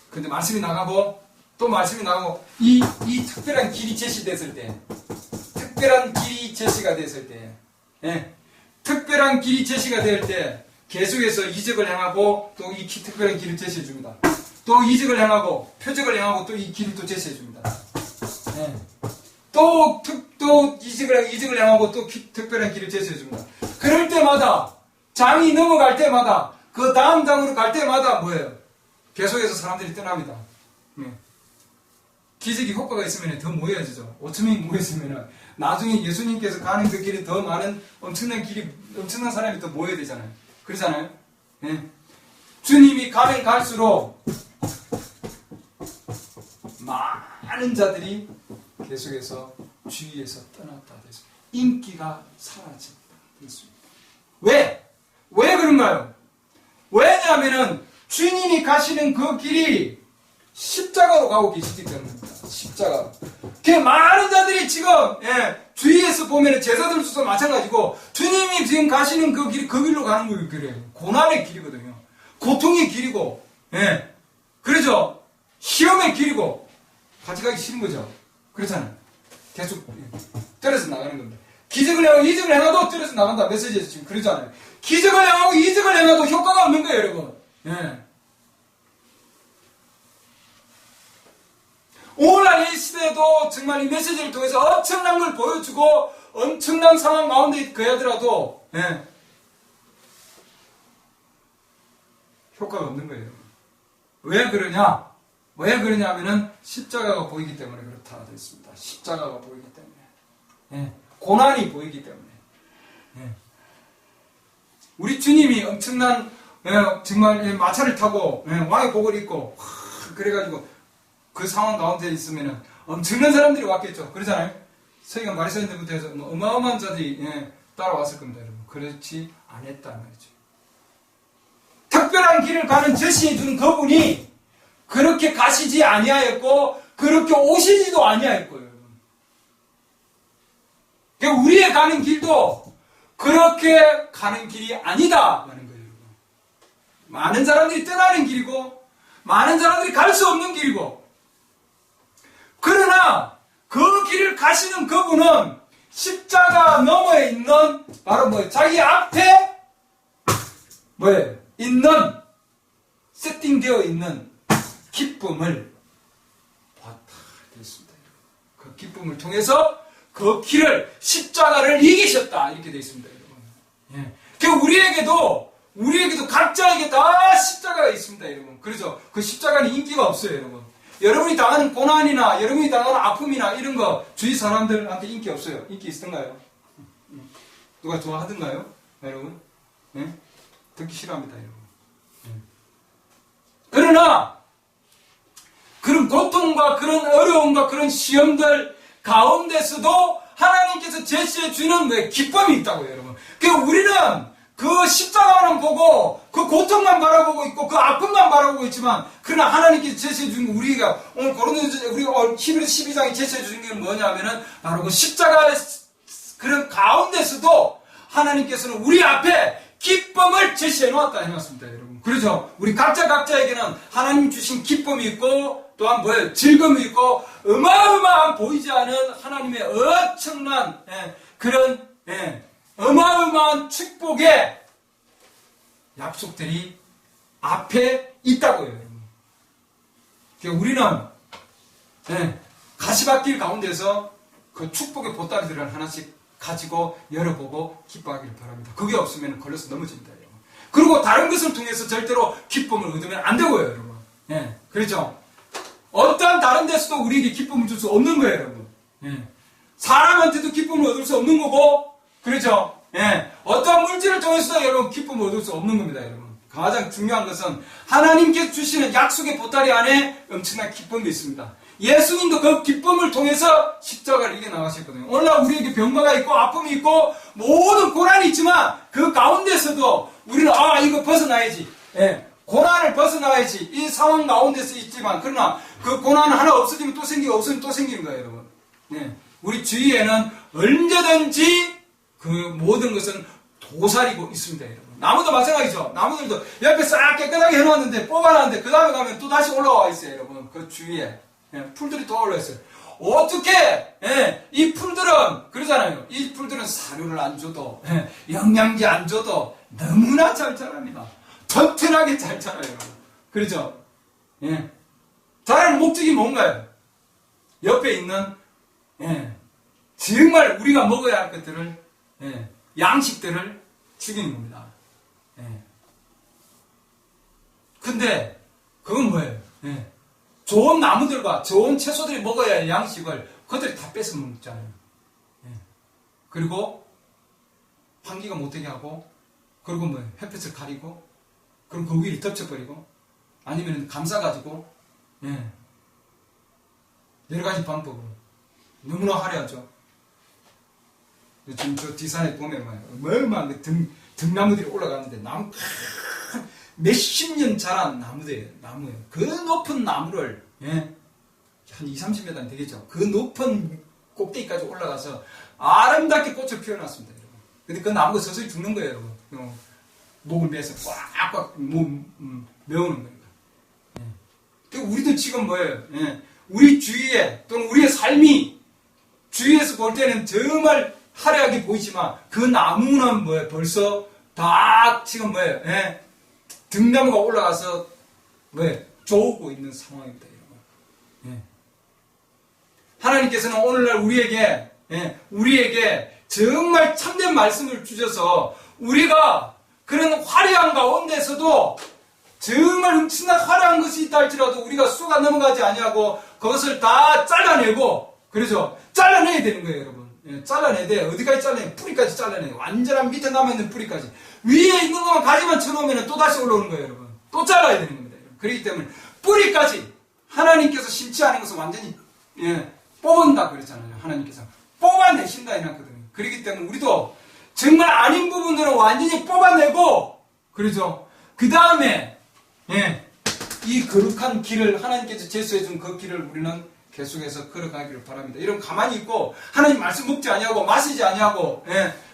근데 말씀이 나가고, 또 말씀이 나가고, 이 특별한 길이 제시됐을 때, 특별한 길이 제시가 됐을 때, 예, 특별한 길이 제시가 될 때, 계속해서 이적을 행하고, 또 이 특별한 길을 제시해 줍니다. 또 이적을 행하고, 표적을 행하고, 또 이 길을 또 제시해 줍니다. 예. 또 이적을 행하고, 또 특별한 길을 제시해 줍니다. 그럴 때마다, 장이 넘어갈 때마다, 그 다음 장으로 갈 때마다 뭐예요? 계속해서 사람들이 떠납니다. 예. 기적이 효과가 있으면 더 모여지죠. 5천명이 모였으면 나중에 예수님께서 가는 그 길이 더 많은 엄청난 사람이 더 모여야 되잖아요. 그러잖아요. 예. 주님이 가면 갈수록 많은 자들이 계속해서 주위에서 떠났다 됐습니다. 인기가 사라졌다 됐습니다. 왜 그런가요? 왜냐하면은 주님이 가시는 그 길이 십자가로 가고 계시기 때문입니다. 십자가. 그 많은 자들이 지금, 예, 주위에서 보면 제자들 수도 마찬가지고 주님이 지금 가시는 그 길로 가는 거예요. 그래요. 고난의 길이거든요. 고통의 길이고, 예, 그렇죠. 시험의 길이고 같이 가기 싫은 거죠. 그렇잖아요. 계속, 예, 떨어져 나가는 겁니다. 기적을 행하고 이적을 행하도 떨어져 나간다. 메시지에서 지금 그러잖아요. 기적을 행하고 이적을 행하도 효과가 없는 거예요, 여러분. 예. 오늘날 이 시대에도 정말 이 메시지를 통해서 엄청난 걸 보여주고 엄청난 상황 가운데 거하더라도 예, 효과가 없는 거예요. 왜 그러냐? 왜 그러냐면은 십자가가 보이기 때문에 그렇다 되어 있습니다. 십자가가 보이기 때문에. 예, 고난이 보이기 때문에. 예. 우리 주님이 엄청난 정말 마차를 타고 왕의 복을 입고 그래가지고 그 상황 가운데 있으면은 엄청난 사람들이 왔겠죠. 그러잖아요. 서기관 바리새인들부터 해서 뭐 어마어마한 자들이 따라왔을 겁니다, 여러분. 그렇지 않았다는 거죠. 특별한 길을 가는 제시해 주는 그분이 그렇게 가시지 아니하였고 그렇게 오시지도 아니하였고요, 여러분. 그러니까 우리의 가는 길도 그렇게 가는 길이 아니다라는 거예요, 여러분. 많은 사람들이 떠나는 길이고 많은 사람들이 갈 수 없는 길이고, 그러나 그 길을 가시는 그분은 십자가 너머에 있는 바로 자기 앞에 있는 세팅되어 있는 기쁨을 봤다 되었습니다. 그 기쁨을 통해서 그 길을 십자가를 이기셨다 이렇게 되어 있습니다, 여러분. 예. 우리에게도 각자에게 다 십자가가 있습니다, 여러분. 그래서 그 십자가는 인기가 없어요, 여러분. 여러분이 당하는 고난이나 여러분이 당하는 아픔이나 이런 거 주위 사람들한테 인기 없어요. 인기 있던가요? 누가 좋아하던가요, 여러분? 예? 듣기 싫어합니다, 여러분. 예. 그러나 그런 고통과 그런 어려움과 그런 시험들 가운데서도 하나님께서 제시해 주는 기쁨이 있다고요, 여러분. 그러니까 우리는 그 십자가만 보고 그 고통만 바라보고 있고 그 아픔만 바라보고 있지만, 그러나 하나님께서 제시해 주는 우리가 오늘 우리 11월 12장에 제시해 주는 게 뭐냐면은 바로 그 십자가의 그런 가운데서도 하나님께서는 우리 앞에 기쁨을 제시해 놓았다 해놨습니다, 여러분. 그렇죠? 우리 각자에게는 하나님 주신 기쁨이 있고 또한 즐거움이 있고 어마어마한 보이지 않은 하나님의 엄청난 그런 어마어마한 축복의 약속들이 앞에 있다고요, 여러분. 그러니까 우리는 가시밭길 가운데서 그 축복의 보따리들을 하나씩 가지고 열어보고 기뻐하기를 바랍니다. 그게 없으면 걸려서 넘어집니다, 여러분. 그리고 다른 것을 통해서 절대로 기쁨을 얻으면 안 되고요, 여러분. 그렇죠? 어떠한 다른 데서도 우리에게 기쁨을 줄 수 없는 거예요, 여러분. 사람한테도 기쁨을 얻을 수 없는 거고, 그렇죠? 어떠한 물질을 통해서도 여러분 기쁨을 얻을 수 없는 겁니다, 여러분. 가장 중요한 것은 하나님께서 주시는 약속의 보따리 안에 엄청난 기쁨이 있습니다. 예수님도 그 기쁨을 통해서 십자가를 이겨 나가셨거든요. 오늘날 우리에게 병마가 있고 아픔이 있고 모든 고난이 있지만 그 가운데서도 우리는 이거 벗어나야지. 고난을 벗어나야지. 이 상황 가운데서 있지만, 그러나 그 고난은 하나 없어지면 또 생기고 없으면 또 생기는 거예요, 여러분. 우리 주위에는 언제든지 그 모든 것은 도사리고 있습니다, 여러분. 나무도 마찬가지죠. 나무들도 옆에 싹 깨끗하게 해놓았는데 뽑아놨는데 그 다음에 가면 또 다시 올라와 있어요, 여러분. 그 주위에 풀들이 또 올라와 있어요. 어떻게 이 풀들은 그러잖아요. 이 풀들은 사료를 안 줘도 영양제 안 줘도 너무나 잘 자랍니다. 튼튼하게 잘 자라요, 여러분. 그렇죠? 자라는 목적이 뭔가요? 옆에 있는 정말 우리가 먹어야 할 것들을 양식들을 죽이는 겁니다. 근데 그건 뭐예요? 좋은 나무들과 좋은 채소들이 먹어야 할 양식을 그들이 다 뺏어 먹잖아요. 그리고 환기가 못되게 하고, 그리고 햇볕을 가리고, 그럼 그 위를 덮쳐버리고, 아니면 감싸가지고, 여러 가지 방법으로 너무나 화려하죠. 지금 저 뒷산에 보면 얼마나 등나무들이 올라가는데 나무 몇십 년 자란 나무예요. 그 높은 나무를 한 20-30m 되겠죠. 그 높은 꼭대기까지 올라가서 아름답게 꽃을 피워놨습니다, 여러분. 근데 그 나무가 서서히 죽는 거예요, 여러분. 목을 매서 꽉꽉 메우는 거니까. 우리도 지금 뭐예요? 우리 주위에 또는 우리의 삶이 주위에서 볼 때는 정말 화려하게 보이지만 그 나무는 벌써 다 지금 등나무가 올라가서 쪼고 있는 상황입니다, 여러분. 하나님께서는 오늘날 우리에게 정말 참된 말씀을 주셔서 우리가 그런 화려한 가운데서도 정말 엄청난 화려한 것이 있다 할지라도 우리가 쏘가 넘어가지 아니하고 그것을 다 잘라내고, 그렇죠? 잘라내야 되는 거예요, 여러분. 예, 잘라내야 돼. 어디까지 잘라내요? 뿌리까지 잘라내요. 완전한 밑에 남아있는 뿌리까지. 위에 있는 것만 가지만 쳐놓으면 또 다시 올라오는 거예요, 여러분. 또 잘라야 되는 겁니다. 여러분. 그렇기 때문에 뿌리까지 하나님께서 심지 않은 것을 완전히 뽑은다 그랬잖아요. 하나님께서 뽑아내신다 해놨거든요. 그렇기 때문에 우리도 정말 아닌 부분들은 완전히 뽑아내고, 그렇죠? 그 다음에 이 거룩한 길을 하나님께서 제수해준 그 길을 우리는 계속해서 걸어가기를 바랍니다. 이런 가만히 있고 하나님 말씀 먹지 아니하고 마시지 아니하고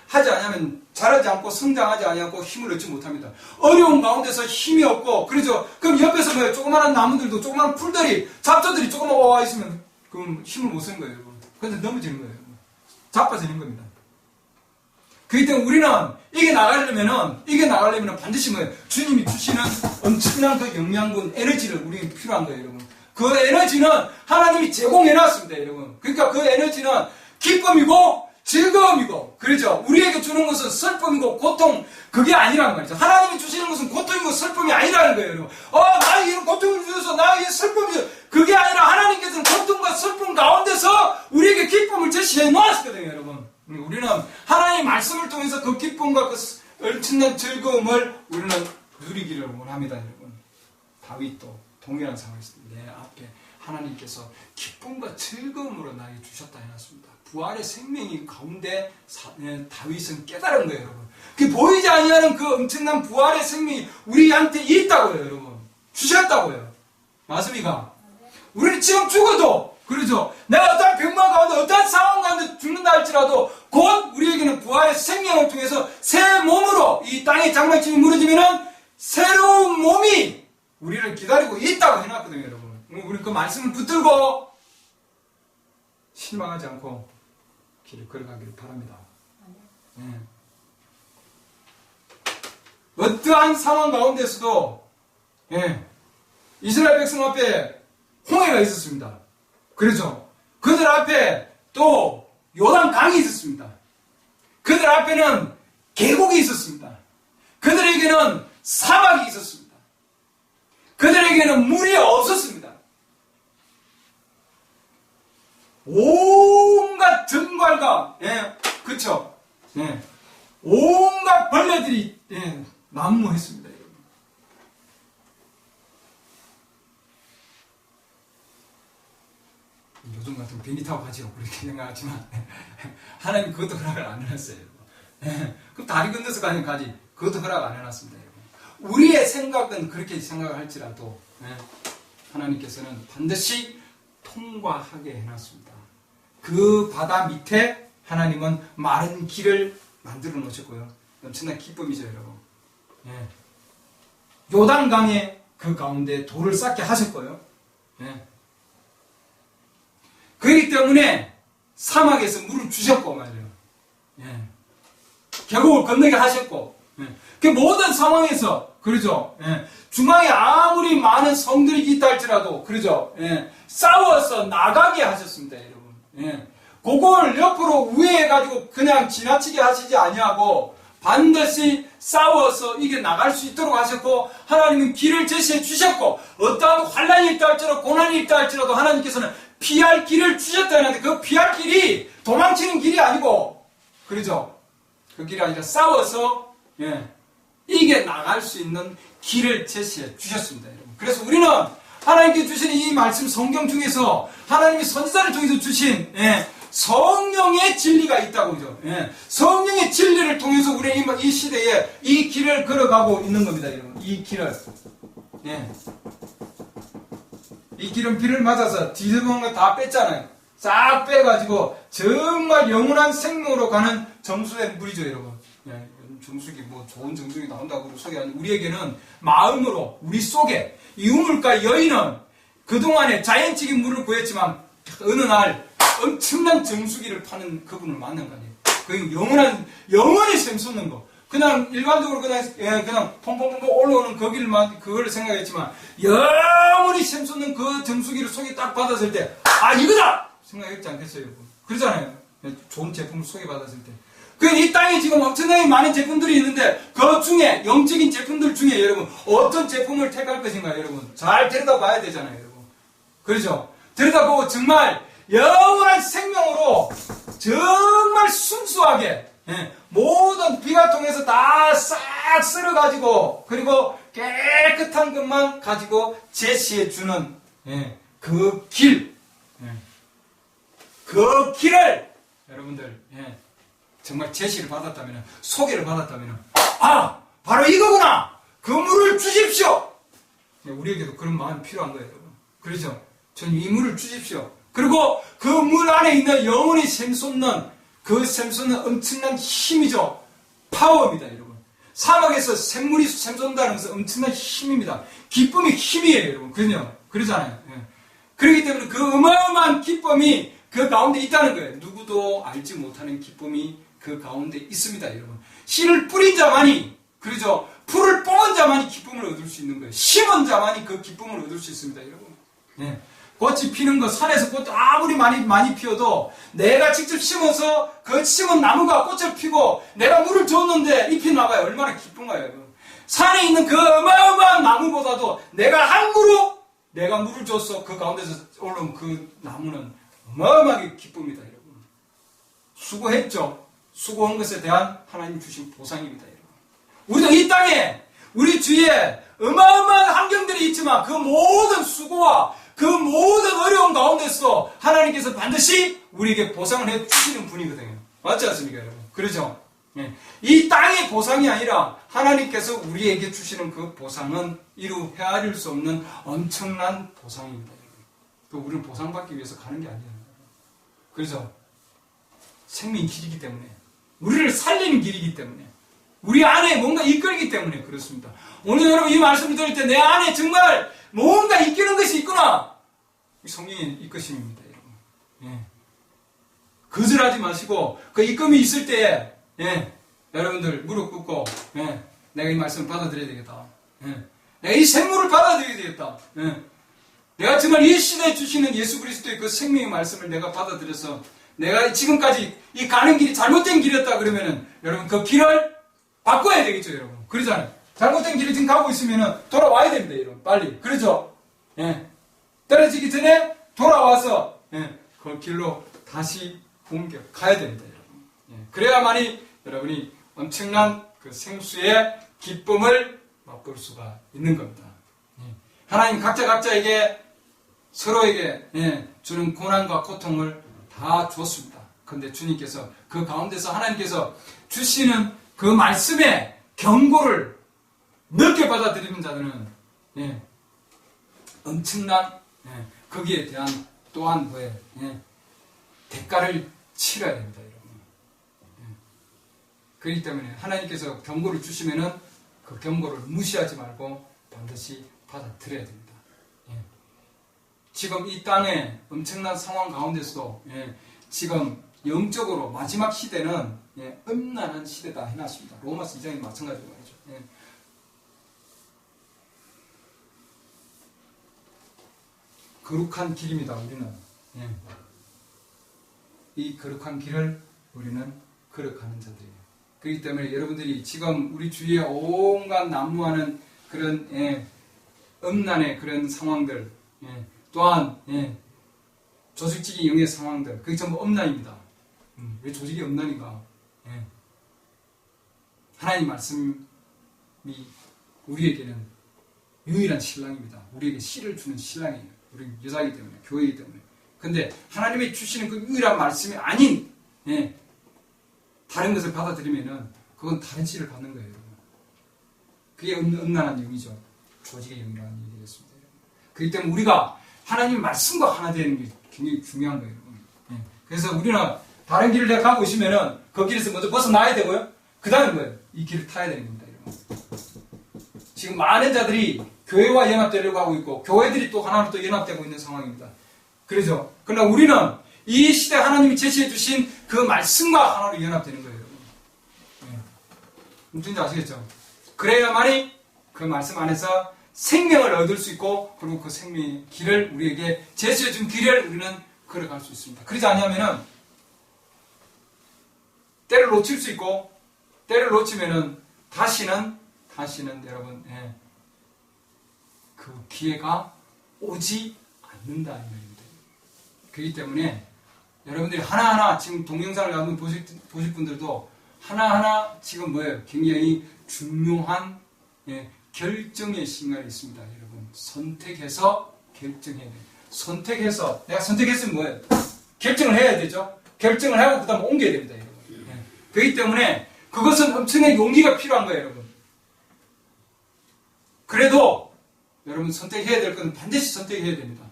하지 아니하면 자라지 않고 성장하지 아니하고 힘을 얻지 못합니다. 어려운 가운데서 힘이 없고, 그렇죠? 그럼 옆에서 뭐예요? 조그마한 나무들도, 조그마한 풀들이, 잡초들이 조금만 와 있으면 그럼 힘을 못 쓰는 거예요, 여러분. 그래서 넘어지는 거예요. 자빠지는 겁니다. 그렇기 때문에 우리는 이게 나가려면은 반드시 뭐예요? 주님이 주시는 엄청난 그 영양분, 에너지를 우리에게 필요한 거예요, 여러분. 그 에너지는 하나님이 제공해놨습니다, 여러분. 그러니까 그 에너지는 기쁨이고 즐거움이고, 그렇죠? 우리에게 주는 것은 슬픔이고 고통, 그게 아니란 말이죠. 하나님이 주시는 것은 고통이고 슬픔이 아니라는 거예요, 여러분. 나에게 이런 고통을 주셔서 나에게 슬픔이, 그게 아니라 하나님께서는 고통과 슬픔 가운데서 우리에게 기쁨을 제시해 놓았거든요, 여러분. 우리는 하나님의 말씀을 통해서 그 기쁨과 그 엄청난 즐거움을 우리는 누리기를 원합니다, 여러분. 다윗도 동일한 상황이 있습니다. 내 앞에 하나님께서 기쁨과 즐거움으로 나에게 주셨다 해놨습니다. 부활의 생명이 가운데 다윗은 깨달은 거예요, 여러분. 그 보이지 아니하는 그 엄청난 부활의 생명이 우리한테 있다고요, 여러분. 주셨다고요. 맞습니까? 우리는 지금 죽어도, 그렇죠? 내가 어떤 병만 가운데, 어떤 상황 가운데 죽는다 할지라도 곧 우리에게는 부활의 생명을 통해서 새 몸으로 이 땅의 장막집이 무너지면은 새로운 몸이 우리를 기다리고 있다고 해놨거든요, 여러분. 우리 그 말씀을 붙들고 실망하지 않고 길을 걸어가기를 바랍니다. 어떠한 상황 가운데서도 이스라엘 백성 앞에 홍해가 있었습니다. 그렇죠? 그들 앞에 또 요단 강이 있었습니다. 그들 앞에는 계곡이 있었습니다. 그들에게는 사막이 있었습니다. 그들에게는 물이 없었습니다. 온갖 정갈과, 그쵸? 온갖 벌레들이, 난무했습니다, 여러분. 요즘 같은 비니 타고 가지고 그렇게 생각하지만, 하나님 그것도 허락을 안 해놨어요, 여러분. 그럼 다리 건너서 가지. 그것도 허락 안 해놨습니다, 여러분. 우리의 생각은 그렇게 생각을 할지라도, 하나님께서는 반드시 통과하게 해놨습니다. 그 바다 밑에 하나님은 마른 길을 만들어 놓으셨고요. 엄청난 기쁨이죠, 여러분. 요단강의 그 가운데 돌을 쌓게 하셨고요. 그렇기 때문에 사막에서 물을 주셨고 말이에요. 계곡을 건너게 하셨고, 그 모든 상황에서, 그러죠? 중앙에 아무리 많은 성들이 있다 할지라도, 그러죠? 싸워서 나가게 하셨습니다, 여러분. 그걸 옆으로 우회해가지고 그냥 지나치게 하시지 아니하고 반드시 싸워서 이게 나갈 수 있도록 하셨고, 하나님은 길을 제시해 주셨고, 어떠한 환란이 있다 할지라도 고난이 있다 할지라도 하나님께서는 피할 길을 주셨다 했는데, 그 피할 길이 도망치는 길이 아니고, 그러죠? 그 길이 아니라 싸워서 이게 나갈 수 있는 길을 제시해 주셨습니다, 여러분. 그래서 우리는 하나님께 주신 이 말씀 성경 중에서 하나님이 선지자를 통해서 주신 성령의 진리가 있다고 그죠? 성령의 진리를 통해서 우리는 이 시대에 이 길을 걸어가고 있는 겁니다, 여러분. 이 길을. 이 길은 비를 맞아서 뒤집은 거 다 뺐잖아요. 싹 빼가지고 정말 영원한 생명으로 가는 정수의 물이죠, 여러분. 정수기 뭐 좋은 정수기 나온다고 소개하는, 우리에게는 마음으로 우리 속에 이 우물가 여인은 그동안에 자연적인 물을 구했지만 어느 날 엄청난 정수기를 파는 그분을 만난 거 아니에요. 그 영원히 샘솟는 거. 그냥 일반적으로 그냥 퐁퐁퐁 올라오는 그걸 생각했지만 영원히 샘솟는 그 정수기를 속에 딱 받았을 때, 이거다! 생각했지 않겠어요, 여러분? 그러잖아요. 좋은 제품을 소개받았을 때. 이 땅에 지금 엄청나게 많은 제품들이 있는데 그 중에 영적인 제품들 중에 여러분 어떤 제품을 택할 것인가 여러분 잘 들여다봐야 되잖아요 여러분. 그렇죠? 들여다보고 정말 영원한 생명으로 정말 순수하게 모든 비가 통해서 다 싹 쓸어가지고 그리고 깨끗한 것만 가지고 제시해주는 그 길, 그 길을 여러분들 정말 제시를 받았다면 소개를 받았다면 바로 이거구나 그 물을 주십시오. 우리에게도 그런 마음이 필요한 거예요 여러분. 그렇죠? 전 이 물을 주십시오. 그리고 그 물 안에 있는 영원히 샘솟는 그 샘솟는 엄청난 힘이죠. 파워입니다 여러분. 사막에서 샘물이 샘솟는다는 것은 엄청난 힘입니다. 기쁨이 힘이에요 여러분. 그러잖아요. 그렇기 때문에 그 어마어마한 기쁨이 그 가운데 있다는 거예요. 누구도 알지 못하는 기쁨이 그 가운데 있습니다 여러분. 씨를 뿌린 자만이 그렇죠. 풀을 뽑은 자만이 기쁨을 얻을 수 있는 거예요. 심은 자만이 그 기쁨을 얻을 수 있습니다 여러분. 꽃이 피는 거 산에서 꽃 아무리 많이 피어도 내가 직접 심어서 그 심은 나무가 꽃을 피고 내가 물을 줬는데 잎이 나가요. 얼마나 기쁜가요? 산에 있는 그 어마어마한 나무보다도 내가 한 그루 내가 물을 줬어 그 가운데서 올라온 그 나무는 어마어마하게 기쁩니다 여러분. 수고했죠. 수고한 것에 대한 하나님 주신 보상입니다 여러분. 우리도 이 땅에 우리 주위에 어마어마한 환경들이 있지만 그 모든 수고와 그 모든 어려운 가운데서 하나님께서 반드시 우리에게 보상을 해주시는 분이거든요. 맞지 않습니까 여러분? 그렇죠? 이 땅의 보상이 아니라 하나님께서 우리에게 주시는 그 보상은 이루 헤아릴 수 없는 엄청난 보상입니다 여러분. 또 우리는 보상받기 위해서 가는 게 아니에요. 그렇죠? 생명의 길이기 때문에 우리를 살리는 길이기 때문에 우리 안에 뭔가 이끌기 때문에 그렇습니다. 오늘 여러분 이 말씀을 들을 때 내 안에 정말 뭔가 이끄는 것이 있구나. 성령의 이끄심입니다, 여러분. 거절하지 마시고 그 이끌음이 있을 때에 여러분들 무릎 꿇고 내가 이 말씀을 받아들여야 되겠다. 내가 이 생물을 받아들여야 되겠다. 내가 정말 이 시대에 주시는 예수 그리스도의 그 생명의 말씀을 내가 받아들여서 내가 지금까지 이 가는 길이 잘못된 길이었다 그러면은 여러분 그 길을 바꿔야 되겠죠, 여러분. 그러잖아요. 잘못된 길을 지금 가고 있으면은 돌아와야 됩니다, 여러분. 빨리. 그렇죠? 떨어지기 전에 돌아와서 그 길로 다시 공격 가야 됩니다, 여러분. 그래야만이 여러분이 엄청난 그 생수의 기쁨을 맛볼 수가 있는 겁니다. 하나님 각자에게 서로에게 주는 고난과 고통을 다 주었습니다. 그런데 주님께서 그 가운데서 하나님께서 주시는 그 말씀의 경고를 넓게 받아들이는 자들은 엄청난 거기에 대한 또한 뭐에 대가를 치러야 됩니다, 여러분. 그렇기 때문에 하나님께서 경고를 주시면은 그 경고를 무시하지 말고 반드시 받아들여야 됩니다. 지금 이 땅의 엄청난 상황 가운데서도 지금 영적으로 마지막 시대는 음란한 시대다 해놨습니다. 로마서 2장이 마찬가지로 말이죠. 거룩한 길입니다. 우리는 이 거룩한 길을 우리는 걸어가는 자들이에요. 그렇기 때문에 여러분들이 지금 우리 주위에 온갖 난무하는 그런 음란의 그런 상황들 또한 조직적인 영의 상황들 그게 전부 음란입니다. 왜 조직이 음란인가? 하나님 말씀이 우리에게는 유일한 신랑입니다. 우리에게 씨를 주는 신랑이에요. 우리 여자이기 때문에, 교회이기 때문에. 근데 하나님이 주시는 그 유일한 말씀이 아닌 다른 것을 받아들이면은 그건 다른 씨를 받는 거예요. 여러분. 그게 음란한 영이죠. 조직의 영이라는 얘기 되겠습니다. 그렇기 때문에 우리가 하나님 말씀과 하나 되는 게 굉장히 중요한 거예요. 여러분. 그래서 우리는 다른 길을 내가 가고 있으면은 그 길에서 먼저 벗어나야 되고요. 그 다음에 뭐예요? 이 길을 타야 되는 겁니다. 여러분. 지금 많은 자들이 교회와 연합되려고 하고 있고 교회들이 또 하나로 또 연합되고 있는 상황입니다. 그렇죠? 그러나 우리는 이 시대 하나님이 제시해 주신 그 말씀과 하나로 연합되는 거예요. 무슨지 아시겠죠? 그래야만이 그 말씀 안에서 생명을 얻을 수 있고 그리고 그 생명의 길을 우리에게 제시해 준 길을 우리는 걸어갈 수 있습니다. 그러지 않으면은 때를 놓칠 수 있고, 때를 놓치면은 다시는 여러분, 그 기회가 오지 않는다 이 말입니다. 그렇기 때문에 여러분들이 하나하나 지금 동영상을 한번 보실 분들도 하나하나 지금 뭐예요? 굉장히 중요한 결정의 시간이 있습니다. 여러분 선택해서 결정해야 돼요. 선택해서 내가 선택했으면 뭐예요? 결정을 해야 되죠. 결정을 하고 그 다음에 옮겨야 됩니다. 여러분. 그렇기 때문에 그것은 엄청난 용기가 필요한 거예요. 여러분. 그래도 여러분 선택해야 될 건 반드시 선택해야 됩니다.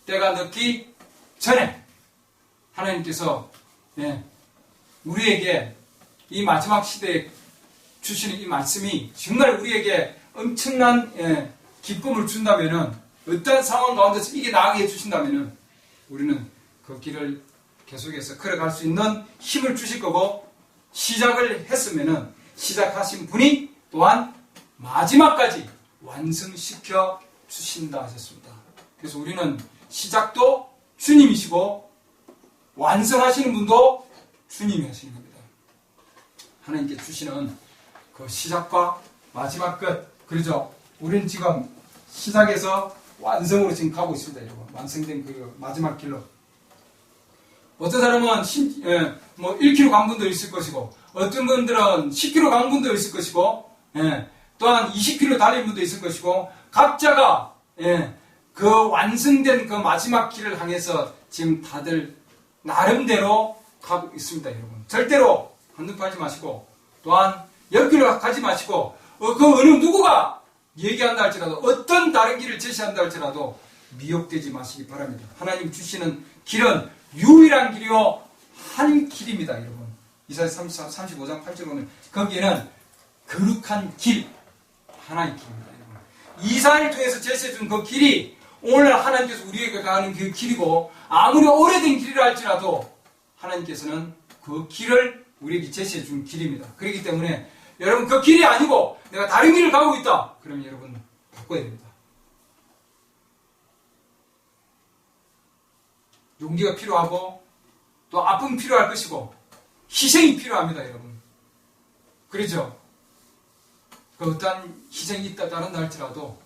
때가 늦기 전에 하나님께서 우리에게 이 마지막 시대에 주시는 이 말씀이 정말 우리에게 엄청난 기쁨을 준다면은 어떤 상황 가운데서 이게 나가게 해주신다면은 우리는 그 길을 계속해서 걸어갈 수 있는 힘을 주실 거고 시작을 했으면은 시작하신 분이 또한 마지막까지 완성시켜 주신다 하셨습니다. 그래서 우리는 시작도 주님이시고 완성하시는 분도 주님이 하시는 겁니다. 하나님께 주시는 그 시작과 마지막 끝, 그러죠? 우리는 지금 시작에서 완성으로 지금 가고 있습니다. 여러분. 완성된 그 마지막 길로. 어떤 사람은 뭐 1km 간 분도 있을 것이고 어떤 분들은 10km 간 분도 있을 것이고 또한 20km 달린 분도 있을 것이고 각자가 그 완성된 그 마지막 길을 향해서 지금 다들 나름대로 가고 있습니다. 여러분. 절대로 한눈팔지 마시고 또한 옆길로 가지 마시고 그 어느 누구가 얘기한다 할지라도 어떤 다른 길을 제시한다 할지라도 미혹되지 마시기 바랍니다. 하나님 주시는 길은 유일한 길이요 한 길입니다. 여러분. 이사야 35장 8절 보면 거기에는 거룩한 길 하나의 길입니다. 여러분. 이사야를 통해서 제시해준 그 길이 오늘날 하나님께서 우리에게 가는 그 길이고 아무리 오래된 길이라 할지라도 하나님께서는 그 길을 우리에게 제시해준 길입니다. 그렇기 때문에 여러분 그 길이 아니고 내가 다른 길을 가고 있다. 그러면 여러분 바꿔야 됩니다. 용기가 필요하고 또 아픔이 필요할 것이고 희생이 필요합니다. 여러분. 그렇죠? 그 어떠한 희생이 있다는 할지라도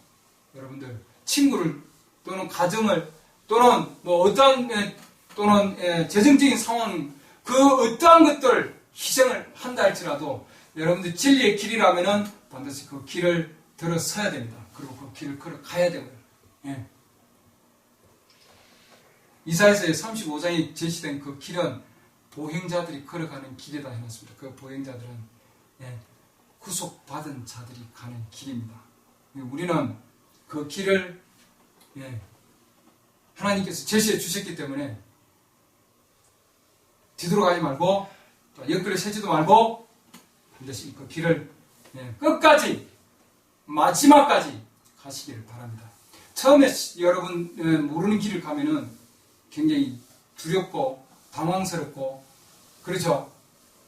여러분들 친구를 또는 가정을 또는 뭐 어떠한 또는 재정적인 상황 그 어떠한 것들 희생을 한다 할지라도 여러분들 진리의 길이라면은 반드시 그 길을 들어서야 됩니다. 그리고 그 길을 걸어가야 되고요. 이사야서의 35장에 제시된 그 길은 보행자들이 걸어가는 길이다 해놨습니다. 그 보행자들은 구속받은 자들이 가는 길입니다. 우리는 그 길을 하나님께서 제시해 주셨기 때문에 뒤돌아가지 말고 옆길을 세지도 말고 반드시 그 길을 끝까지 마지막까지 가시기를 바랍니다. 처음에 여러분 모르는 길을 가면은 굉장히 두렵고 당황스럽고 그렇죠.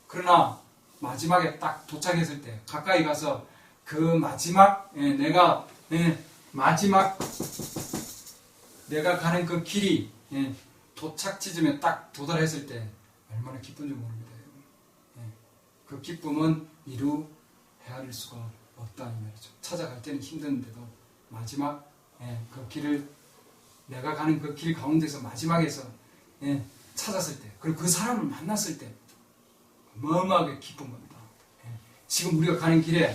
그러나 마지막에 딱 도착했을 때 가까이 가서 그 마지막 내가 가는 그 길이 도착 지점에 딱 도달했을 때 얼마나 기쁜지 모릅니다. 그 기쁨은 이루 헤아릴 수가 없다 이 말이죠. 찾아갈 때는 힘드는데도 마지막 그 길을 내가 가는 그 길 가운데서 마지막에서 찾았을 때 그리고 그 사람을 만났을 때 어마어마하게 기쁜 겁니다. 지금 우리가 가는 길에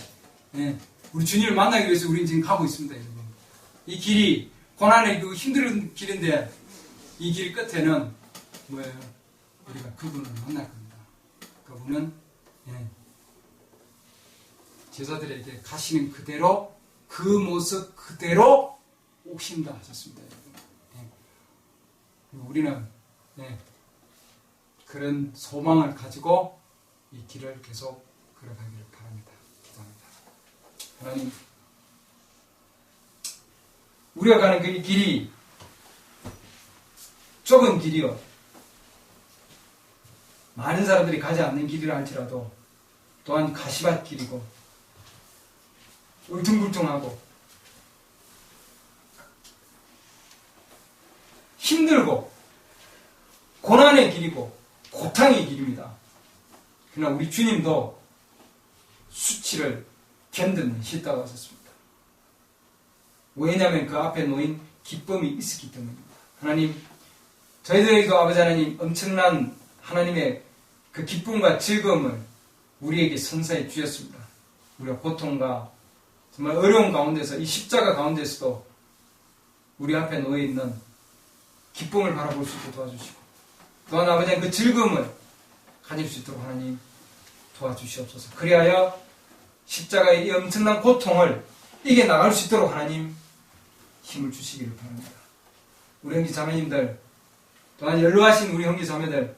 우리 주님을 만나기 위해서 우리는 지금 가고 있습니다. 여러분. 이 길이 고난의 그 힘든 길인데 이 길 끝에는 뭐예요? 우리가 그분을 만날 겁니다. 그분은 제자들에게 가시는 그대로 그 모습 그대로 오신다 하셨습니다. 우리는 그런 소망을 가지고 이 길을 계속 걸어가기를 바랍니다. 기도합니다. 하나님, 우리가 가는 그 길이 좁은 길이요 많은 사람들이 가지 않는 길이라 할지라도 또한 가시밭 길이고 울퉁불퉁하고 힘들고 고난의 길이고 고통의 길입니다. 그러나 우리 주님도 수치를 견디는 십자가 하셨습니다. 왜냐하면 그 앞에 놓인 기쁨이 있었기 때문입니다. 하나님, 저희들에게도 아버지 하나님 엄청난 하나님의 그 기쁨과 즐거움을 우리에게 선사해 주셨습니다. 우리가 고통과 정말 어려운 가운데서 이 십자가 가운데서도 우리 앞에 놓여 있는 기쁨을 바라볼 수 있게 도와주시고 또한 아버지 하나님 그 즐거움을 가질 수 있도록 하나님 도와주시옵소서. 그리하여 십자가의 이 엄청난 고통을 이겨나갈 수 있도록 하나님 힘을 주시기를 바랍니다. 우리 형제 자매님들 또한 연로하신 우리 형제 자매들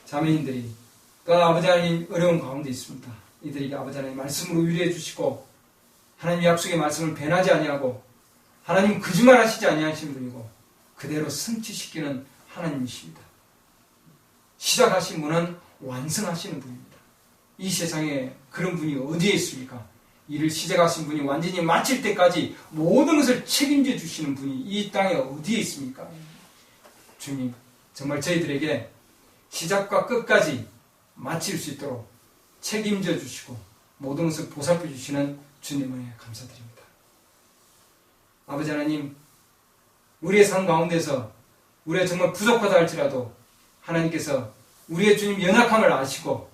자매님들이 또한 아버지 하나님 어려운 가운데 있습니다. 이들에게 아버지 하나님 말씀으로 위로해 주시고 하나님 약속의 말씀을 변하지 아니하고 하나님 거짓말 하시지 아니하신 분이고 그대로 성취시키는 하나님이십니다. 시작하신 분은 완성하시는 분입니다. 이 세상에 그런 분이 어디에 있습니까? 일을 시작하신 분이 완전히 마칠 때까지 모든 것을 책임져 주시는 분이 이 땅에 어디에 있습니까? 주님, 정말 저희들에게 시작과 끝까지 마칠 수 있도록 책임져 주시고 모든 것을 보살펴 주시는 주님을 감사드립니다. 아버지 하나님, 우리의 삶 가운데서 우리가 정말 부족하다 할지라도 하나님께서 우리의 주님 연약함을 아시고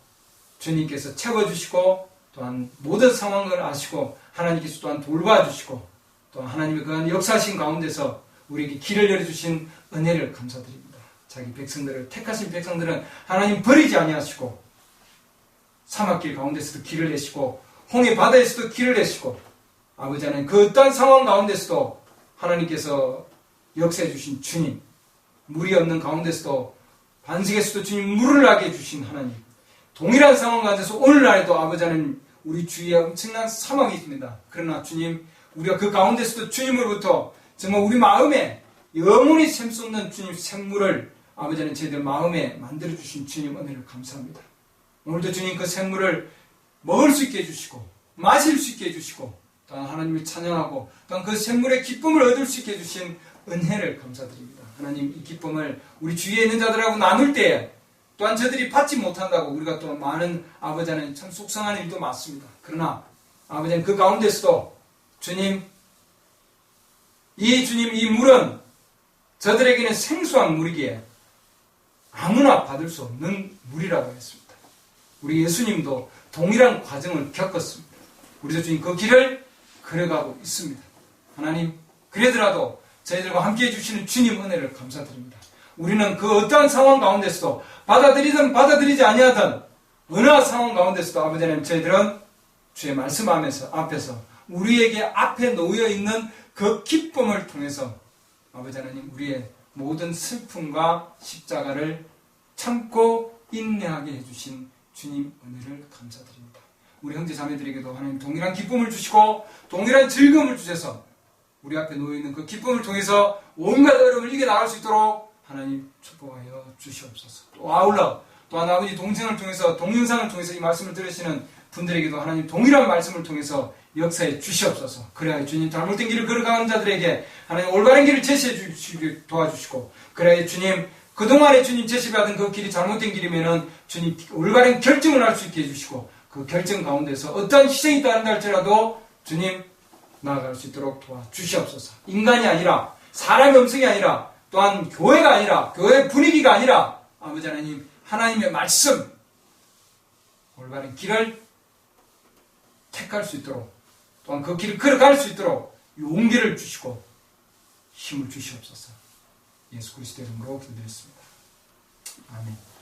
주님께서 채워주시고 또한 모든 상황을 아시고 하나님께서 또한 돌봐주시고 또한 하나님의 그한 역사하신 가운데서 우리에게 길을 열어주신 은혜를 감사드립니다. 자기 백성들을 택하신 백성들은 하나님 버리지 아니하시고 사막길 가운데서도 길을 내시고 홍해 바다에서도 길을 내시고 아버지 하나님 그 어떠한 상황 가운데서도 하나님께서 역사해 주신 주님, 물이 없는 가운데서도 반석에서도 주님 물을 나게 해주신 하나님, 동일한 상황 가운데서 오늘날에도 아버지 하나님 우리 주위에 엄청난 사막이 있습니다. 그러나 주님, 우리가 그 가운데서도 주님으로부터 정말 우리 마음에 영원히 샘솟는 주님 생물을 아버지 하나님 저희들 마음에 만들어주신 주님 은혜를 감사합니다. 오늘도 주님 그 생물을 먹을 수 있게 해주시고 마실 수 있게 해주시고 또한 하나님을 찬양하고 또한 그 생물의 기쁨을 얻을 수 있게 해주신 은혜를 감사드립니다. 하나님 이 기쁨을 우리 주위에 있는 자들하고 나눌 때에 또한 저들이 받지 못한다고 우리가 또 많은 아버지 하나님 참 속상한 일도 많습니다. 그러나 아버지 하나님 그 가운데서도 주님 이 물은 저들에게는 생소한 물이기에 아무나 받을 수 없는 물이라고 했습니다. 우리 예수님도 동일한 과정을 겪었습니다. 우리도 주님 그 길을 걸어가고 있습니다. 하나님 그래더라도 저희들과 함께해 주시는 주님 은혜를 감사드립니다. 우리는 그 어떠한 상황 가운데서도 받아들이든 받아들이지 아니하든 어느 상황 가운데서도 아버지 하나님 저희들은 주의 말씀 앞에서 우리에게 앞에 놓여 있는 그 기쁨을 통해서 아버지 하나님 우리의 모든 슬픔과 십자가를 참고 인내하게 해주신 주님 은혜를 감사드립니다. 우리 형제 자매들에게도 하나님 동일한 기쁨을 주시고 동일한 즐거움을 주셔서 우리 앞에 놓여있는 그 기쁨을 통해서 온갖 어려움을 이겨나갈 수 있도록 하나님 축복하여 주시옵소서. 또 아울러 또한 아버지 동생을 통해서 동영상을 통해서 이 말씀을 들으시는 분들에게도 하나님 동일한 말씀을 통해서 역사해 주시옵소서. 그래야 주님 잘못된 길을 걸어가는 자들에게 하나님 올바른 길을 제시해 주시길 도와주시고 그래야 주님 그동안에 주님 제시받은 그 길이 잘못된 길이면은 주님 올바른 결정을 할 수 있게 해주시고 그 결정 가운데서 어떠한 희생이 따른다 할지라도 주님 나아갈 수 있도록 도와주시옵소서. 인간이 아니라 사람의 음성이 아니라 또한 교회가 아니라 교회 분위기가 아니라 아버지 하나님 하나님의 말씀 올바른 길을 택할 수 있도록 또한 그 길을 걸어갈 수 있도록 용기를 주시고 힘을 주시옵소서. 예수 그리스도의 이름으로 기도드렸습니다. 아멘.